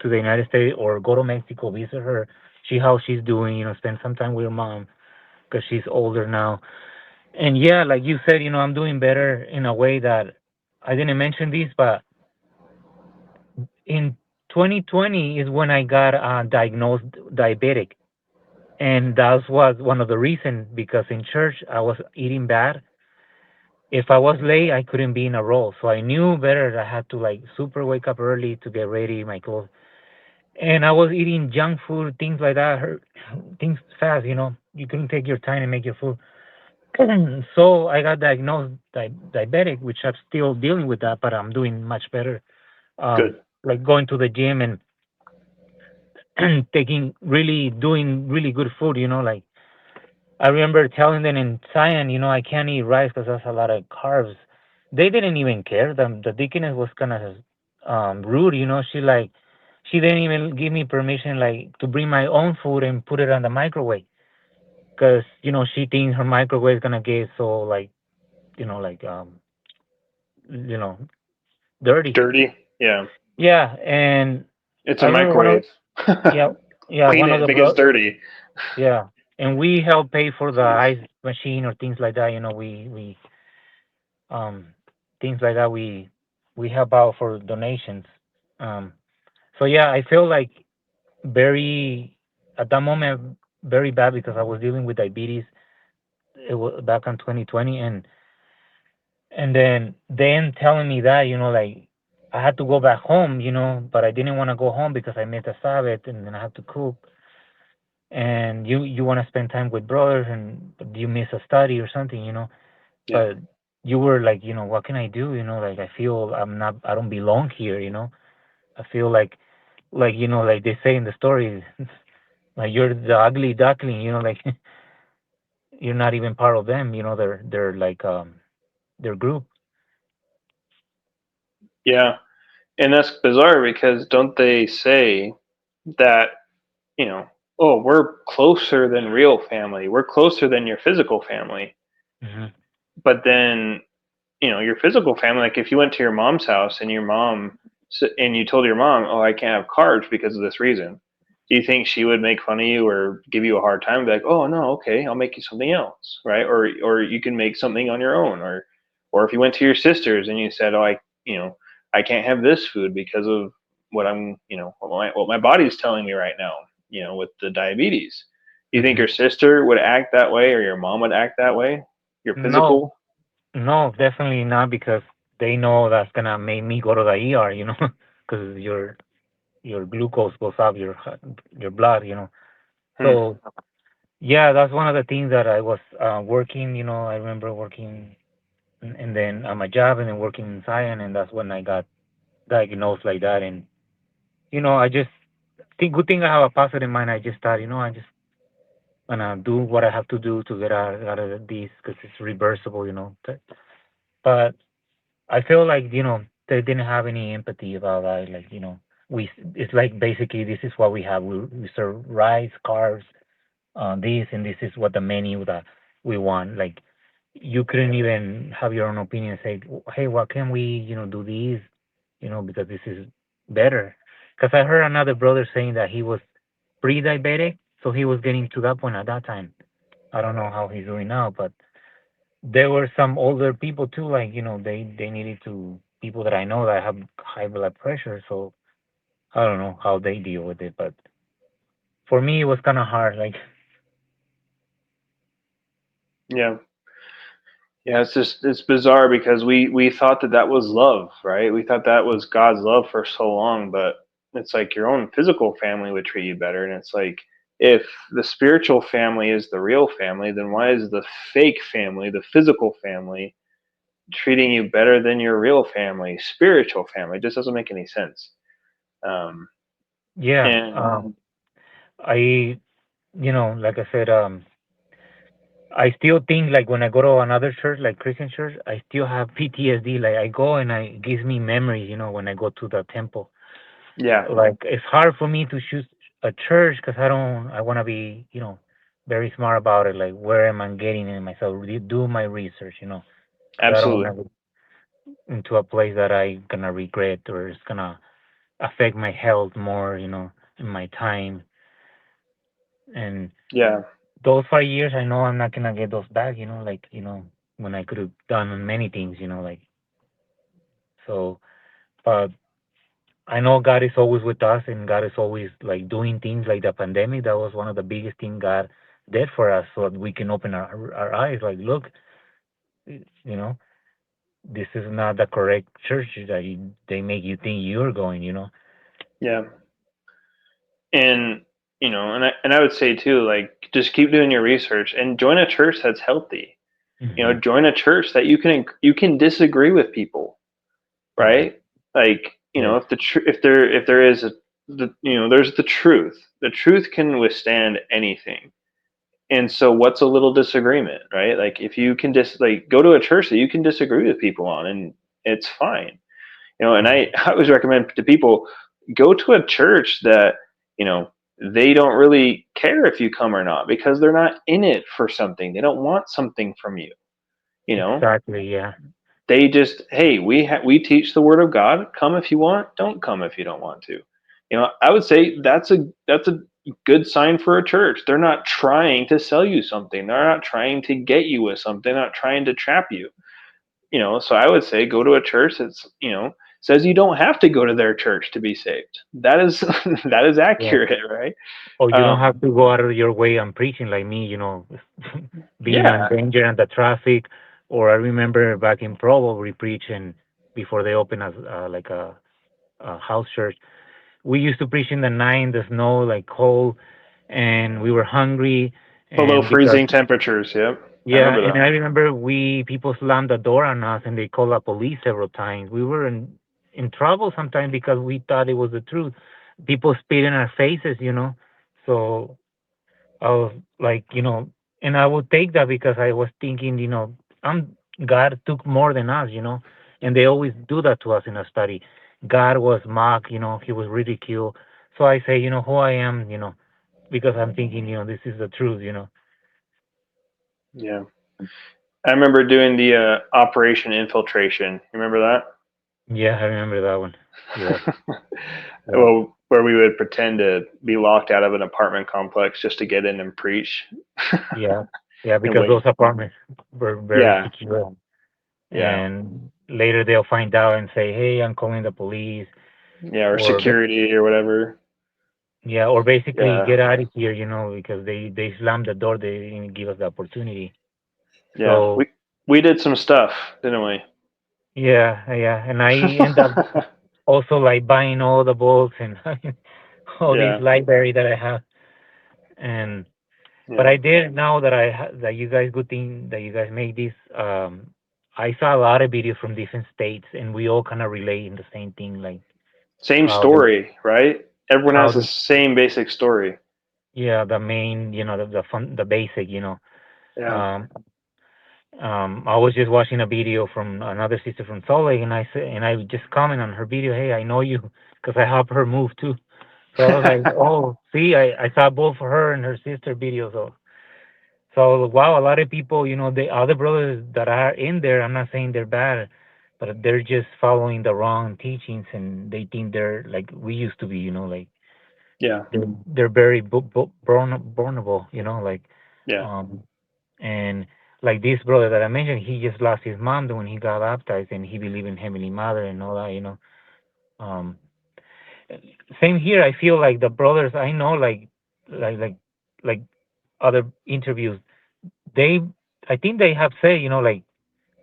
the United States or go to Mexico, visit her, see how she's doing, spend some time with her mom because she's older now. And yeah, like you said, I'm doing better in a way that I didn't mention this, but in 2020 is when I got diagnosed diabetic. And that was one of the reasons because in church I was eating bad. If I was late, I couldn't be in a row. So I knew better that I had to like super wake up early to get ready, my clothes. And I was eating junk food, things like that, things fast, You couldn't take your time and make your food. So I got diagnosed diabetic, which I'm still dealing with that, but I'm doing much better. Good. Like going to the gym and doing really good food, like I remember telling them in Zion, I can't eat rice because that's a lot of carbs. They didn't even care. The deaconess was kind of rude, she didn't even give me permission like to bring my own food and put it on the microwave because she thinks her microwave is gonna get so like like you know dirty. Dirty. Yeah. Yeah, and It's I a remember microwave. yeah yeah Clean one it of if the it gets bro dirty. yeah, and we help pay for the Jeez. ice machine or things like that. We um things like that we help out for donations. Um, so yeah, I feel like very at that moment very bad because I was dealing with diabetes. It was back in 2020, and then telling me that like I had to go back home, but I didn't want to go home because I missed a Sabbath and then I have to cook. And you want to spend time with brothers and but you miss a study or something, Yeah. but you were like, what can I do? Like I feel I don't belong here, I feel like like they say in the story, like you're the ugly duckling, like you're not even part of them, they're like their group. Yeah. And that's bizarre because don't they say that, you know, oh, we're closer than real family. We're closer than your physical family. Hmm. But then, your physical family, like if you went to your mom's house and and you told your mom, oh, I can't have carbs because of this reason, do you think she would make fun of you or give you a hard time? Be like, oh no, okay, I'll make you something else, right? Or you can make something on your own, or if you went to your sisters and you said, oh, I can't have this food because of what what my body's telling me right now, with the diabetes. Do you think Hmm. your sister would act that way or your mom would act that way? Your No, physical. no, definitely not because they know that's gonna make me go to the ER, because your glucose goes up, your blood, Hmm. So yeah, that's one of the things that I was working. I remember working and then on my job and then working in Zion, and that's when I got diagnosed like that. And I just think good thing I have a positive mind. I just thought, I just gonna do what I have to do to get out of this because it's reversible. But I feel like they didn't have any empathy about that. Like it's like basically this is what we have. We serve rice, carbs, this and this is what the menu that we want. Like you couldn't even have your own opinion. Say, hey, what can we do these? Because this is better. Because I heard another brother saying that he was pre-diabetic, so he was getting to that point at that time. I don't know how he's doing now, but there were some older people too. Like they needed to people that I know that have high blood pressure. So I don't know how they deal with it, but for me it was kind of hard. Like. Yeah. Yeah, it's bizarre because we thought that was love, right? We thought that was God's love for so long, but it's like your own physical family would treat you better, and it's like if the spiritual family is the real family, then why is the fake family, the physical family, treating you better than your real family, spiritual family? It just doesn't make any sense. Um, Yeah, and I like I said, I still think like when I go to another church, like Christian church, I still have PTSD. Like I go and I it gives me memories, when I go to the temple. Yeah, Like it's hard for me to choose a church because I want to be, very smart about it. Like where am I getting in myself? Do my research, because I don't absolutely. want to go into a place that I gonna regret or it's gonna affect my health more, in my time. And Yeah, those 5 years, I know I'm not gonna get those back, like when I could have done many things, like so. But I know God is always with us, and God is always like doing things like the pandemic. That was one of the biggest things God did for us, so that we can open our eyes. Like, look, you know, this is not the correct church that they make you think you're going. yeah, and and I would say too, like just keep doing your research and join a church that's healthy. Hmm. Join a church that you can disagree with people, Right. right? Like Yes. if there is there's the truth. The truth can withstand anything. And so what's a little disagreement, right? Like if you can just like go to a church that you can disagree with people on, and it's fine. And Right. I always recommend to people, go to a church that, you know, they don't really care if you come or not, because they're not in it for something. They don't want something from you, you know. Exactly. Yeah. They just, hey, we teach the word of God. Come if you want, don't come if you don't want to. I would say that's a good sign for a church. They're not trying to sell you something. They're not trying to get you with something. They're not trying to trap you. So I would say go to a church that's, says you don't have to go to their church to be saved. That is that is Yeah. accurate, right? Or you don't Um, have to go out of your way and preaching like me, being on yeah, danger and the traffic. Or I remember back in Provo, we preaching before they open as like a house church. We used to preach in the night in the snow, like cold, and we were hungry. below And because freezing temperatures. Yep, I yeah, remember and that. I remember people slammed the door on us and they called the police several times. We were in trouble sometimes because we thought it was the truth. People spit in our faces, So I was like, and I would take that because I was thinking, God took more than us, and they always do that to us in a study. God was mocked, he was ridiculed. So I say, who I am, because I'm thinking, this is the truth. Yeah, I remember doing the Operation Infiltration. You remember Yeah, I remember that one. Yeah, that? yeah, Well, where we would pretend to be locked out of an apartment complex just to get in and preach yeah, yeah, and because those wait. apartments were very Yeah, secure. yeah, And later they'll find out and say, hey, I'm calling the police. yeah, or Or security or whatever. yeah, or basically Yeah, get out of here, because they slammed the door. They didn't give us the opportunity. yeah. So We did some stuff, didn't we? yeah, yeah, and I end up also like buying all the books and all these Yeah, library that I have. And but yeah. I did now that that you guys good thing that you guys make this. I saw a lot of videos from different states, and we all kind of relate in the same thing, like Same how the story, right? Everyone how has the the same basic story. yeah the main the fun the basic Yeah. um I was just watching a video from another sister from Salt Lake, and I just comment on her video, hey, I know you, because I helped her move too. So I was like, oh, see, I saw both her and her sister videos. So wow, a lot of people, the other brothers that are in there, I'm not saying they're bad, but they're just following the wrong teachings, and they think they're like we used to be, like Yeah, they're very vulnerable, like yeah, um and like this brother that I mentioned, he just lost his mom when he got baptized, and he believed in Heavenly Mother and all that. Um, Same here. I feel like the brothers I know, like, like, like other interviews, they, I think they have said, like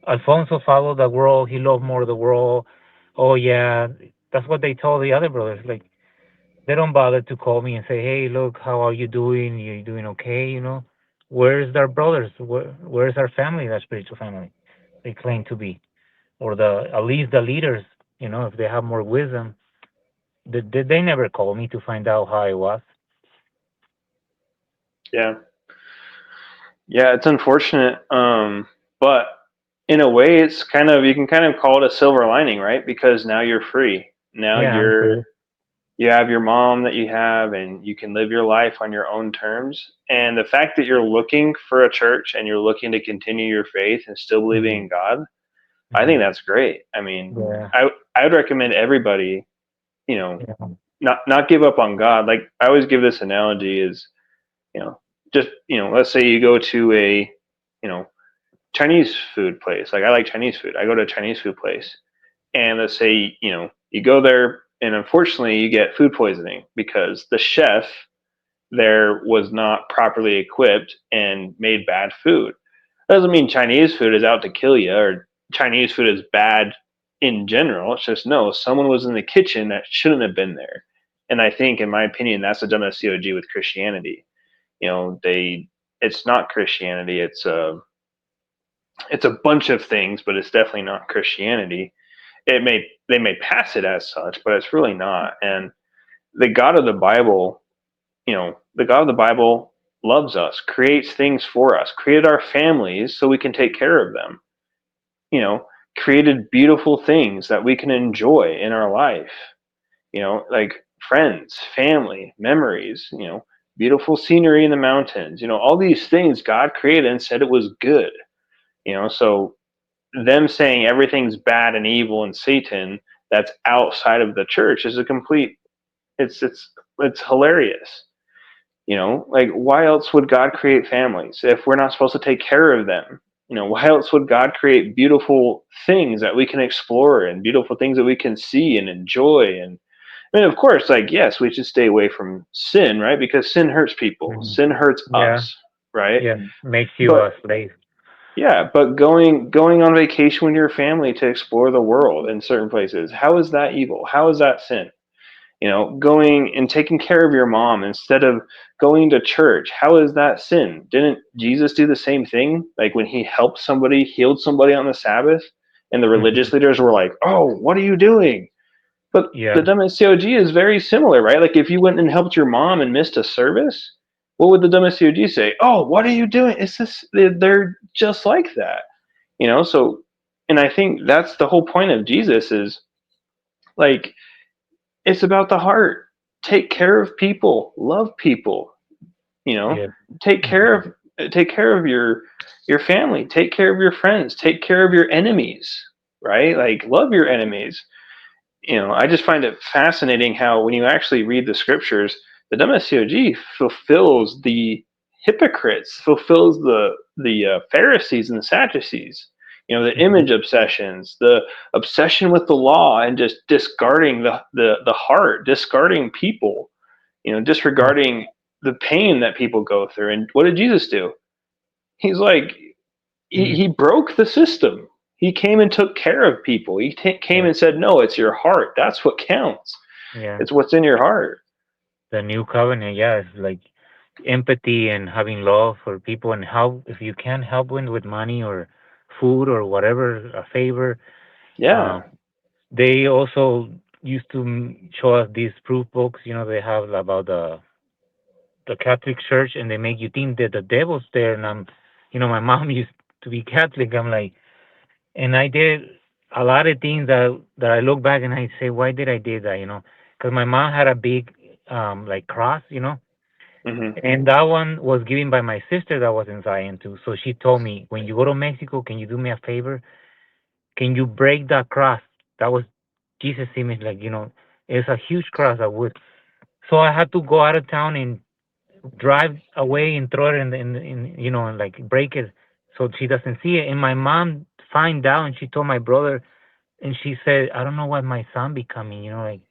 Alfonso followed the world. He loved more the world. Oh yeah, that's what they told the other brothers. Like they don't bother to call me and say, "Hey, look, how are you doing? You doing okay?" Where's their brothers? Where's our family? That spiritual family they claim to be, or the at least the leaders. If they have more wisdom, they never call me to find out how I was. yeah. Yeah, it's unfortunate. But in a way, it's kind of, you can kind of call it a silver lining, right? Because now you're free. Now Yeah, I'm free. you have your mom that you have, and you can live your life on your own terms. And the fact that you're looking for a church and you're looking to continue your faith and still believing Hmm. in God, I think Hmm. that's great. I mean, Yeah, I would recommend everybody, yeah. not give up on God. Like I always give this analogy is, you know, just, let's say you go to a, you know, Chinese food place. Like I like Chinese food. I go to a Chinese food place, and let's say, you go there, and unfortunately you get food poisoning because the chef there was not properly equipped and made bad food. That doesn't mean Chinese food is out to kill you, or Chinese food is bad in general. It's just, no, someone was in the kitchen that shouldn't have been there. And I think, in my opinion, that's the WMSCOG with Christianity. They it's not Christianity. It's a bunch of things, but it's definitely not Christianity. They may pass it as such, but it's really not. And the God of the Bible, the God of the Bible loves us, creates things for us, created our families so we can take care of them. You know, created beautiful things that we can enjoy in our life. Like friends, family, memories. Beautiful scenery in the mountains. All these things God created and said it was good. So them saying everything's bad and evil and Satan that's outside of the church is a complete, it's hilarious. Like, why else would God create families if we're not supposed to take care of them? Why else would God create beautiful things that we can explore and beautiful things that we can see and enjoy? And I mean, of course, like, yes, we should stay away from sin, right? Because sin hurts people, Hmm. sin hurts Yeah, us, right? yeah. Makes you a But slave. yeah, but going on vacation with your family to explore the world in certain places, how is that evil? How is that sin? Going and taking care of your mom instead of going to church, how is that sin? Didn't Jesus do the same thing? Like when he helped somebody, healed somebody on the Sabbath, and the Hmm. religious leaders were like, "Oh, what are you doing?" But Yeah, the WMSCOG is very similar, right? Like if you went and helped your mom and missed a service, what would the WMSCOG say? "Oh, what are you doing?" It's this, they're just like that, So, and I think that's the whole point of Jesus is, like, it's about the heart. Take care of people, love people, you know. yeah. Take care Hmm. of take care of your family, take care of your friends, take care of your enemies, right? Like love your enemies. I just find it fascinating how when you actually read the scriptures, the WMSCOG fulfills the hypocrites, fulfills the Pharisees and the Sadducees. The Hmm. image obsessions, the obsession with the law, and just discarding the heart, discarding people, Yeah, disregarding the pain that people go through. And what did Jesus do? He's like, he, he broke the system. He came and took care of people. He came yeah, and said, "No, it's your heart. That's what counts. yeah. It's what's in your heart." The new covenant, yeah, is like empathy and having love for people, and how if you can't help with money or food or whatever, a favor. Yeah. Um, they also used to show us these proof books. They have about the Catholic Church, and they make you think that the devil's there. And my mom used to be Catholic. I'm like, and I did a lot of things that I look back and I say, why did I do that? Because my mom had a big like cross, Hmm. and that one was given by my sister that was in Zion too. So she told me, when you go to Mexico, can you do me a favor? Can you break that cross? That was Jesus' image, like it's a huge cross of wood. So I had to go out of town and drive away and throw it and like break it so she doesn't see it. And my mom find out and she told my brother and she said, I don't know what my son becoming, like.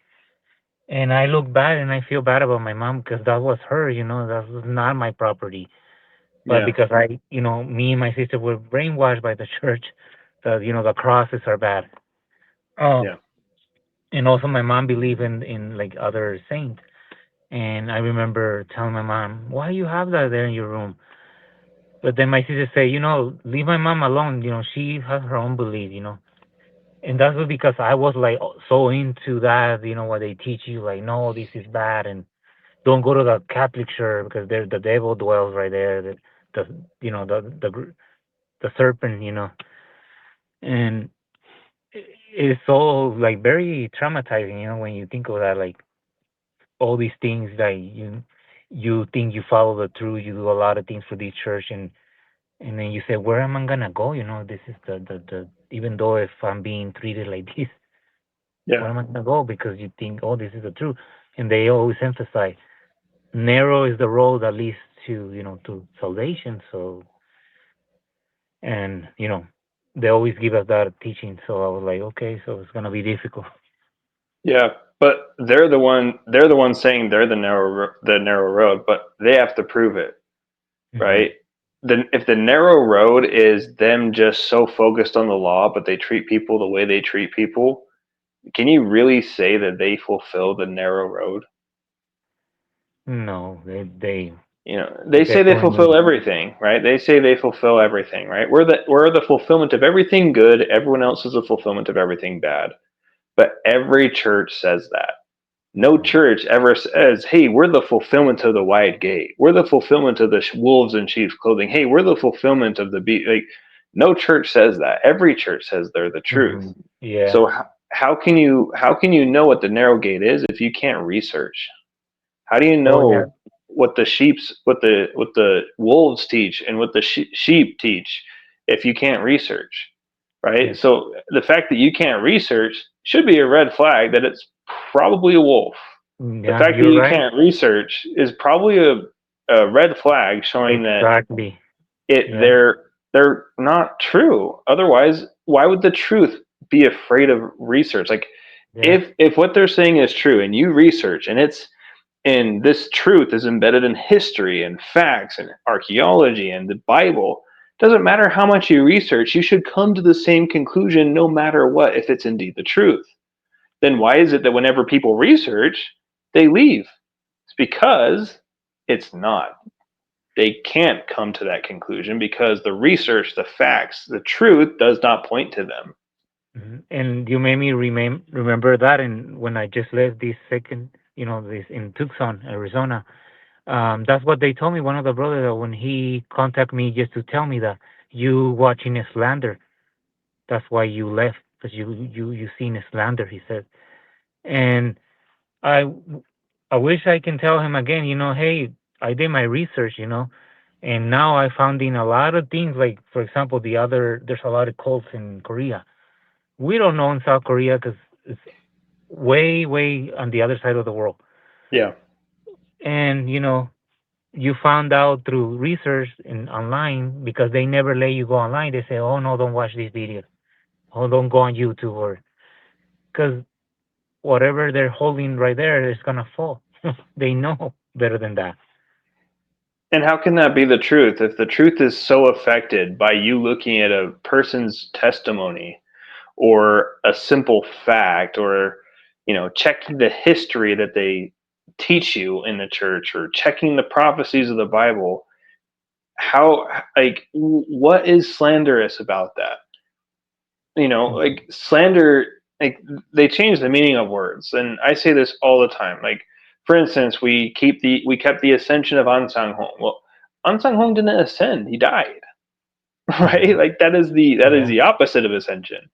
And I look bad and I feel bad about my mom because that was her, that was not my property. But Yeah. because me and my sister were brainwashed by the church that the crosses are bad. Um, Yeah. and also my mom believed in like other saints. And I remember telling my mom, "Why you have that there in your room?" But then my sister say, leave my mom alone. She has her own belief. And that's was because I was like so into that. What they teach you, like, no, this is bad, and don't go to the Catholic church because the devil dwells right there. the the serpent, and it's all like very traumatizing, when you think of that, like all these things that you think you follow the truth, you do a lot of things for this church, and then you say, where am I gonna go? This is the even though if I'm being treated like this, Yeah. where am I gonna go? Because you think, oh, this is the truth, and they always emphasize narrow is the road that leads to to salvation. So, and they always give us that teaching. So I was like, okay, so it's gonna be difficult. Yeah, but they're the ones saying they're the narrow road, but they have to prove it, Hmm. right? Then if the narrow road is them just so focused on the law, but they treat people the way they treat people, can you really say that they fulfill the narrow road? No, they They say they definitely. fulfill everything, right? They say they fulfill everything, right? We're the fulfillment of everything good. Everyone else is the fulfillment of everything bad. But every church says that. No Mhm. church ever says, "Hey, we're the fulfillment of the wide gate. We're the fulfillment of the wolves in sheep's clothing. Hey, we're the fulfillment of the beast." Like, no church says that. Every church says they're the truth. Mhm. Yeah. So how can you know what the narrow gate is if you can't research? How do you Oh yeah. know what the wolves teach and what the sheep teach if you can't research? Right? Yes. So the fact that you can't research should be a red flag that it's probably a wolf. The Yeah, fact that you're you right. can't research is probably a red flag showing that Exactly. it Yeah. they're not true. Otherwise, why would the truth be afraid of research? Like, Yeah. if what they're saying is true and you research and this truth is embedded in history and facts and archaeology and the Bible, doesn't matter how much you research, you should come to the same conclusion no matter what if it's indeed the truth. Then why is it that whenever people research, they leave? It's because it's not. They can't come to that conclusion because the research, the facts, the truth does not point to them. And you made me remember that, and when I just left this second, this in Tucson, Arizona, that's what they told me. One of the brothers, when he contacted me just to tell me that you watching a slander, that's why you left, because you seen a slander. He said, and I I wish I can tell him again. Hey, I did my research. And now I found in a lot of things, like for example, there's a lot of cults in Korea. We don't know in South Korea because it's way, way on the other side of the world. Yeah. And you found out through research and online, because they never let you go online. They say, "Oh no, don't watch these videos. Oh, don't go on YouTube," or because whatever they're holding right there is gonna fall. They know better than that. And how can that be the truth if the truth is so affected by you looking at a person's testimony or a simple fact or checking the history that they teach you in the church or checking the prophecies of the Bible? How, like, what is slanderous about that? Mhm. Like, slander, like, they change the meaning of words, and I say this all the time. Like, for instance, we kept the ascension of An Sang Hong. Well, An Sang Hong didn't ascend, he died. Right? Mhm. Like, that is Yeah. the opposite of ascension.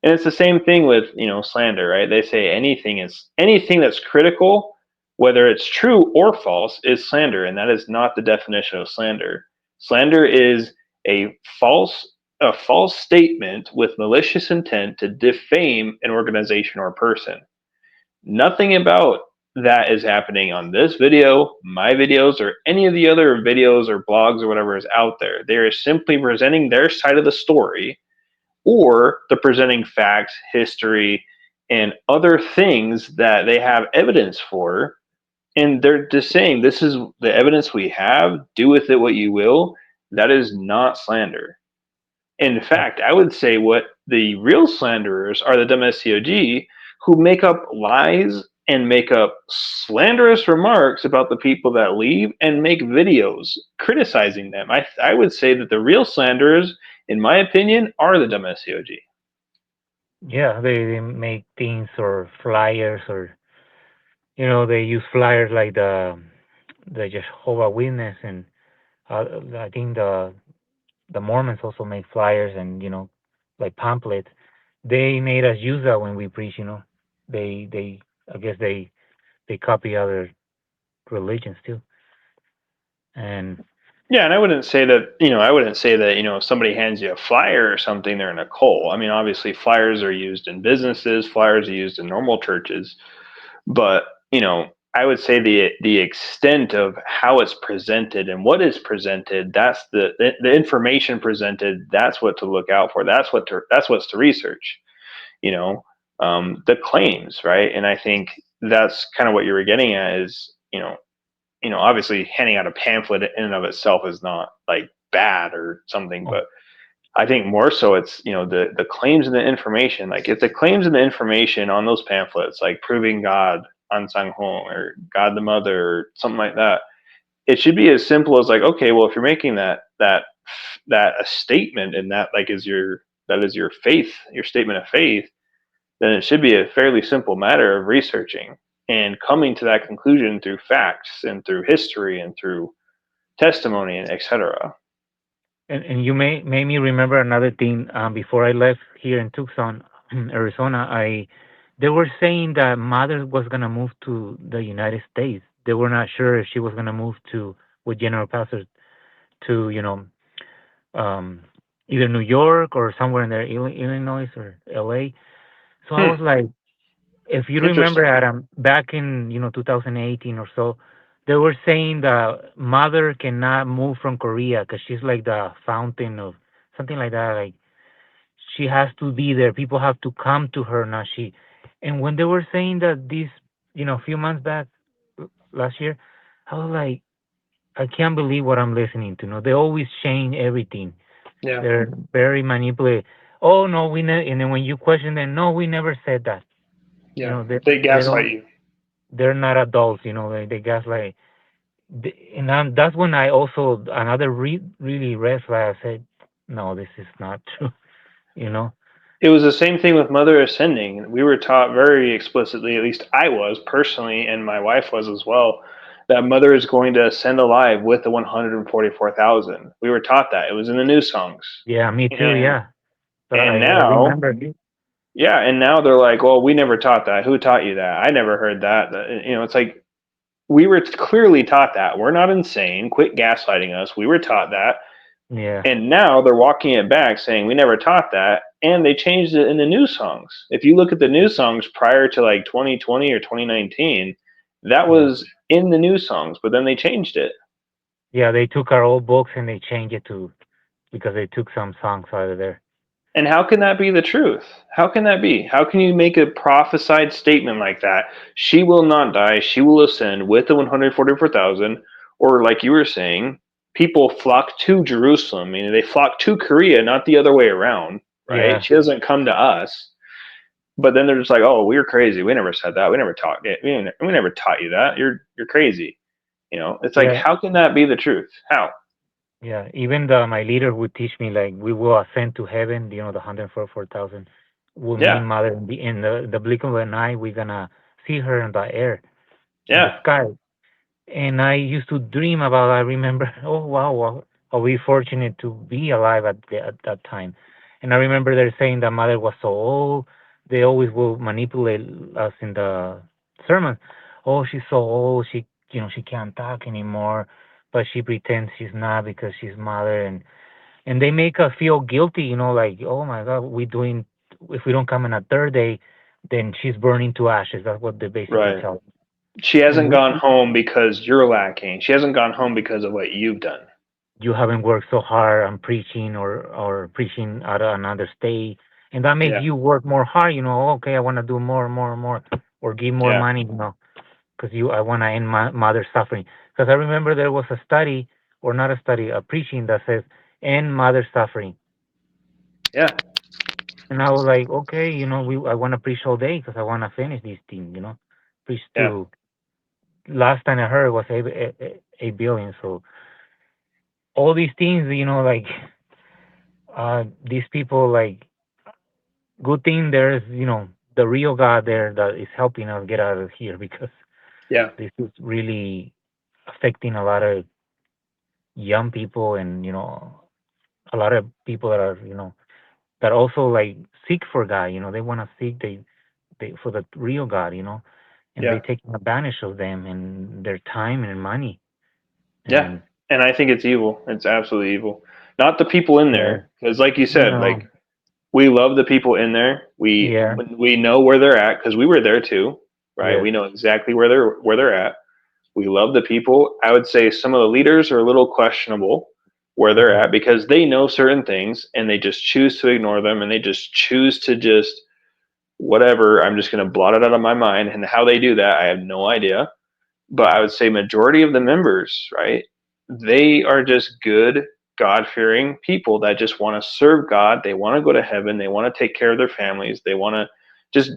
And it's the same thing with slander, right? They say anything that's critical, whether it's true or false, is slander, and that is not the definition of slander. Slander is a false a false statement with malicious intent to defame an organization or person. Nothing about that is happening on this video, my videos, or any of the other videos or blogs or whatever is out there. They are simply presenting their side of the story, or they're presenting facts, history, and other things that they have evidence for. And they're just saying, this is the evidence we have, do with it what you will. That is not slander. In fact, I would say what the real slanderers are the WMSCOG, who make up lies and make up slanderous remarks about the people that leave and make videos criticizing them. I would say that the real slanderers, in my opinion, are the WMSCOG. Yeah, they make things or flyers, or they use flyers like the Jehovah Witness, and I think the Mormons also make flyers and like pamphlets. They made us use that when we preach. They I guess they copy other religions too. And Yeah, and I wouldn't say that, I wouldn't say that, if somebody hands you a flyer or something, they're in a cult. I mean, obviously flyers are used in businesses, flyers are used in normal churches, but, I would say the extent of how it's presented and what is presented, that's the information presented, that's what to look out for. That's what's to research, you know, the claims, right? And I think that's kind of what you were getting at is, obviously handing out a pamphlet in and of itself is not like bad or something, oh, but I think more so it's, the claims and the information. Like if the claims and the information on those pamphlets, like proving God on Sang Hong or God the Mother or something like that, it should be as simple as like, okay, well, if you're making that a statement and that is your faith, your statement of faith, then it should be a fairly simple matter of researching and coming to that conclusion through facts and through history and through testimony and etc. and you made me remember another thing. Before I left here in Tucson, Arizona, I they were saying that mother was gonna move to the United States. They were not sure if she was gonna move to with General Pastors to um, either New York or somewhere in there, Illinois or L.A. So I was Hmm, like, if you remember, interesting. Adam, back in 2018 or so, they were saying the mother cannot move from Korea because she's like the fountain of something like that. Like she has to be there. People have to come to her, not she. And when they were saying that this, a few months back last year, I was like, I can't believe what I'm listening to. No, they always change everything. Yeah, They're very manipulative. Oh no, we and then when you question them, no, we never said that. You yeah. know, they They they gaslight don't. you. They're not adults. They gaslight. And that's when I also another really red flag. I said, no, this is not true. You know. It was the same thing with Mother Ascending. We were taught very explicitly, at least I was personally, and my wife was as well, that Mother is going to ascend alive with the 144,000. We were taught that. It was in the new songs. Yeah, me too. And Yeah, but and I now, remember. yeah, and now they're like, well, we never taught that. Who taught you that? I never heard that. It's like we were clearly taught that. We're not insane. Quit gaslighting us. We were taught that. Yeah, And now they're walking it back saying we never taught that. And they changed it in the new songs. If you look at the new songs prior to like 2020 or 2019, that yeah, was in the new songs, but then they changed it. yeah. They took our old books and they changed it to because they took some songs out of there. And how can that be the truth? How can that be? How can you make a prophesied statement like that? She will not die, she will ascend with the 144,000. Or, like you were saying, people flock to Jerusalem, meaning they flock to Korea, not the other way around, right? Yeah, She doesn't come to us. But then they're just like, "Oh, we were crazy. We never said that. We never taught it. We never taught you that. You're crazy." It's like, yeah, how can that be the truth? How? yeah. Even my leader would teach me like we will ascend to heaven. The 144,000. Will me Yeah, and mother in the blink of an eye we're gonna see her in the air, in the yeah, sky. And I used to dream about. I remember, oh wow, are we fortunate to be alive at that time? And I remember they're saying that mother was so old. They always will manipulate us in the sermon. Oh, she's so old. She can't talk anymore, but she pretends she's not because she's mother, and they make us feel guilty. Like, oh my God, we doing. If we don't come in a third day, then she's burning to ashes. That's what they basically right. tell. She And hasn't gone home because you're lacking. She hasn't gone home because of what you've done. you haven't worked so hard on preaching or preaching at another state, and that makes Yeah, you work more hard. Okay, I want to do more and more and more, or give more yeah, money. Because I want to end mother suffering. Because I remember there was a study, or not a study, a preaching that says end mother suffering, yeah, and I was like, okay, I want to preach all day because I want to finish this thing. Preach yeah, to last time I heard was 8 billion. So all these things, like these people like good thing there's the real God there that is helping us get out of here because yeah. this is really affecting a lot of young people, and a lot of people that are that also like seek for God. They want to seek they for the real God. And they Yeah. take advantage of them and their time and money. Yeah. And And I think it's evil. It's absolutely evil. Not the people in yeah, there, because like you said, no, like we love the people in there. yeah, We know where they're at because we were there too, right? yes, We know exactly where they're at. We love the people. I would say some of the leaders are a little questionable where they're hmm, at because they know certain things and they just choose to ignore them and they just choose to just whatever. I'm just going to blot it out of my mind. And how they do that, I have no idea. But I yeah, would say majority of the members, right? They are just good, God fearing people that just want to serve God. They want to go to heaven. They want to take care of their families. They want to just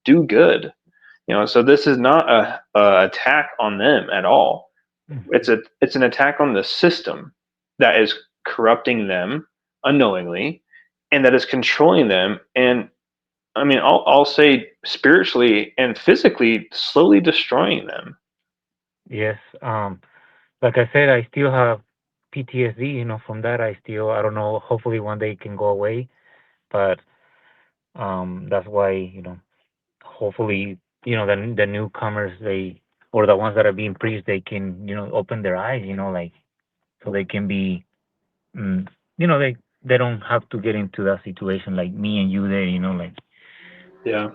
do good. So this is not a attack on them at all. hmm, It's an attack on the system that is corrupting them unknowingly and that is controlling them. And I mean, I'll say spiritually and physically slowly destroying them. yes. Like I said, I still have PTSD. From that, I don't know. Hopefully, one day it can go away. But that's why hopefully the newcomers, they, or the ones that are being preached, they can open their eyes. Like, so they can be, mm, they don't have to get into that situation like me and you there. Like. Yeah.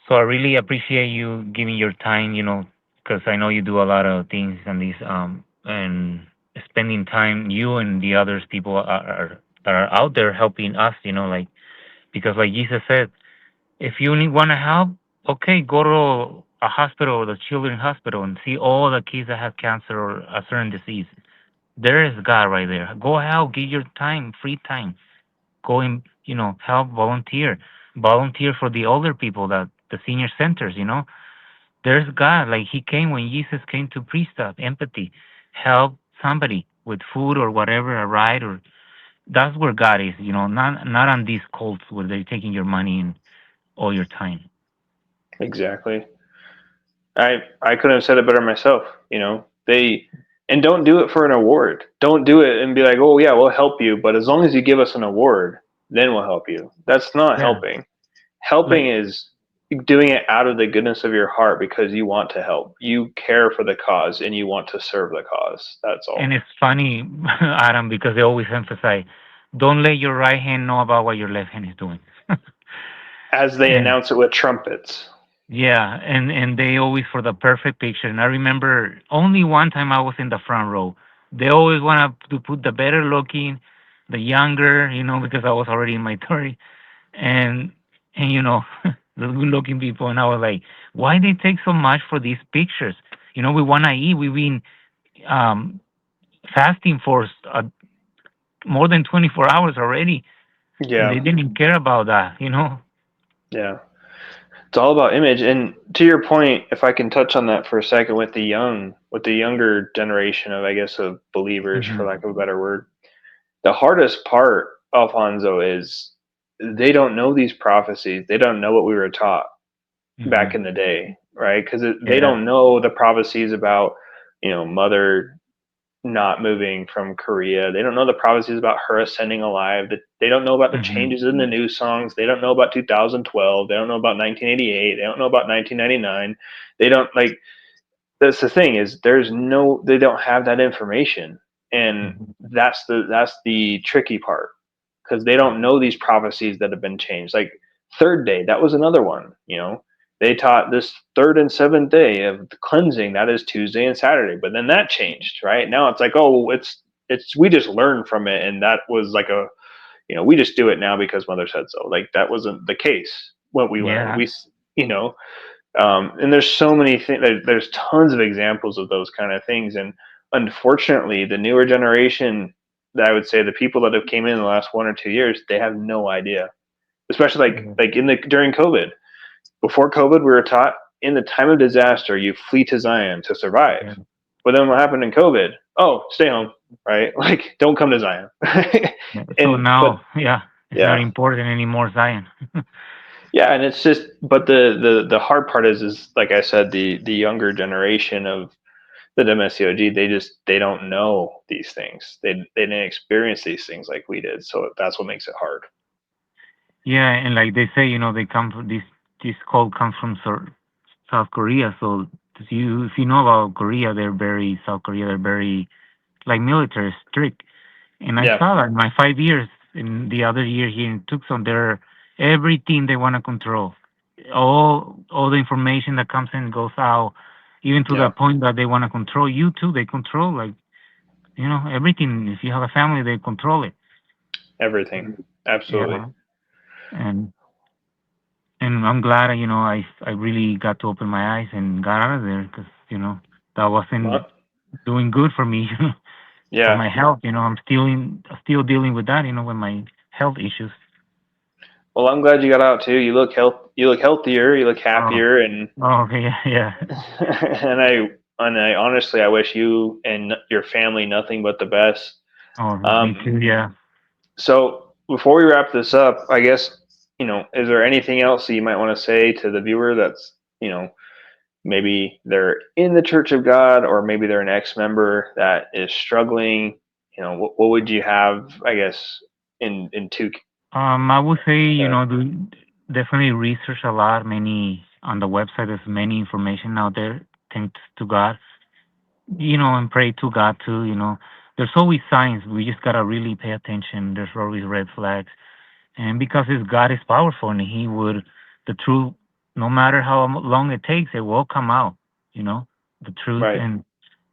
So I really appreciate you giving your time, because I know you do a lot of things and these and spending time, you and the others people are that are out there helping us, like, because like Jesus said, if you want to help, okay, go to a hospital or the children's hospital and see all the kids that have cancer or a certain disease. There is God right there. Go help, give your time, free time. Go and help, volunteer for the older people, that the senior centers. There's God. Like He came when Jesus came to preach that empathy, help somebody with food or whatever, a ride, or that's where God is. Not on these cults where they're taking your money and all your time. Exactly. I couldn't have said it better myself. They and don't do it for an award. Don't do it and be like, oh yeah, we'll help you, but as long as you give us an award, then we'll help you. That's not Yeah, helping. Helping like, is doing it out of the goodness of your heart because you want to help. You care for the cause and you want to serve the cause. That's and all. it's funny, Adam, because they always emphasize, don't let your right hand know about what your left hand is doing. As they And announce it with trumpets. yeah, and they always for the perfect picture. And I remember only one time I was in the front row. They always want to put the better looking, the younger, because I was already in my 30s, and the good looking people. And I was like, why they take so much for these pictures? We want to eat. We've been um, fasting for more than 24 hours already, and Yeah. they didn't care about that. Yeah. It's all about image. And to your point, if I can touch on that for a second with the younger generation of, I guess, of believers, for Hmm. lack of a better word, the hardest part, Alfonso, is they don't know these prophecies. They don't know what we were taught back Hmm. in the day, right? Because they Yeah. don't know the prophecies about, mother not moving from Korea. They don't know the prophecies about her ascending alive. They don't know about the Hmm. changes in the new songs. They don't know about 2012. They don't know about 1988. They don't know about 1999. They don't like. That's the thing is they don't have that information, and Hmm. that's the tricky part because they don't Hmm. know these prophecies that have been changed. Like third day, that was another one. They taught this third and seventh day of the cleansing. That is Tuesday and Saturday, but then that changed, right? Now it's like, oh, it's we just learned from it, and that was like we just do it now because mother said so. Like that wasn't the case. What we learned, Yeah. you know, and there's so many things. There's tons of examples of those kind of things, and unfortunately, the newer generation, that I would say the people that have came in the last 1 or 2 years, they have no idea. Especially Yeah. like in the during COVID. Before COVID, we were taught in the time of disaster, you flee to Zion to survive. Yeah. But then what happened in COVID? Oh, stay home, right? Like, don't come to Zion. Yeah. So and but now, yeah, it's not yeah, important anymore, Zion. yeah, and it's just, but the hard part is like I said, the younger generation of the WMSCOG, they don't know these things. They didn't experience these things like we did. So that's what makes it hard. Yeah, and like they say, they come from this code comes from South Korea. So if you know about Korea, South Korea, they're very like military strict. And I Yeah, saw that in my 5 years. In the other year here in Tucson, they're everything they want to control. All the information that comes in goes out, even to the yeah, point that they want to control you too. They control like everything. If you have a family, they control it. everything. Absolutely. Yeah, and and I'm glad I really got to open my eyes and got out of there because that wasn't Well, doing good for me for yeah. my health. I'm still dealing with that with my health issues. Well, I'm glad you got out too. You look healthier. You look Oh, happier, and oh, okay, yeah, yeah. and I honestly, I wish you and your family nothing but the best. Oh, me Um, too. Yeah. so before we wrap this up, I guess is there anything else that you might want to say to the viewer that's maybe they're in the Church of God, or maybe they're an ex-member that is struggling. What would you have? I guess in two. I would say Uh, definitely research a lot. Many on the website. There's many information out there. Thanks to God, and pray to God too. There's always signs. We just gotta really pay attention. There's always red flags, and because His God is powerful, and He would the truth, no matter how long it takes, it will come out. You know, the truth, right.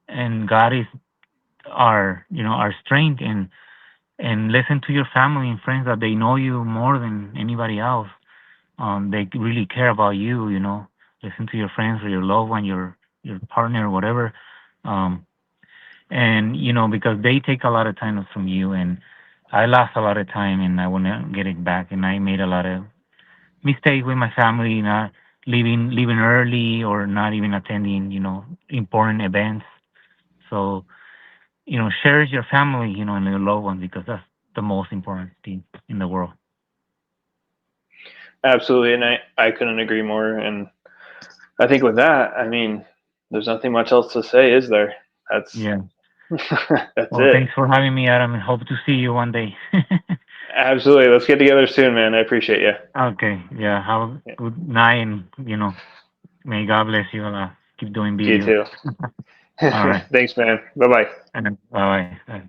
and God is our strength, and listen to your family and friends that they know you more than anybody else. They really care about you. Listen to your friends or your loved one, your partner, or whatever. Um, and because they take a lot of time from you, and I lost a lot of time, and I want to get it back, and I made a lot of mistakes with my family, not leaving early or not even attending important events. So cherish your family, and your loved ones, because that's the most important thing in the world. Absolutely, and I couldn't agree more. And I think with that, I mean, there's nothing much else to say, is there? That's Yeah. that's Well, it. thanks for having me, Adam, and hope to see you one day. Absolutely. Let's get together soon, man. I appreciate you. Okay. Yeah. Have a good night, and may God bless you. Keep doing You videos. too. All right. Thanks, man. Bye bye. And bye bye.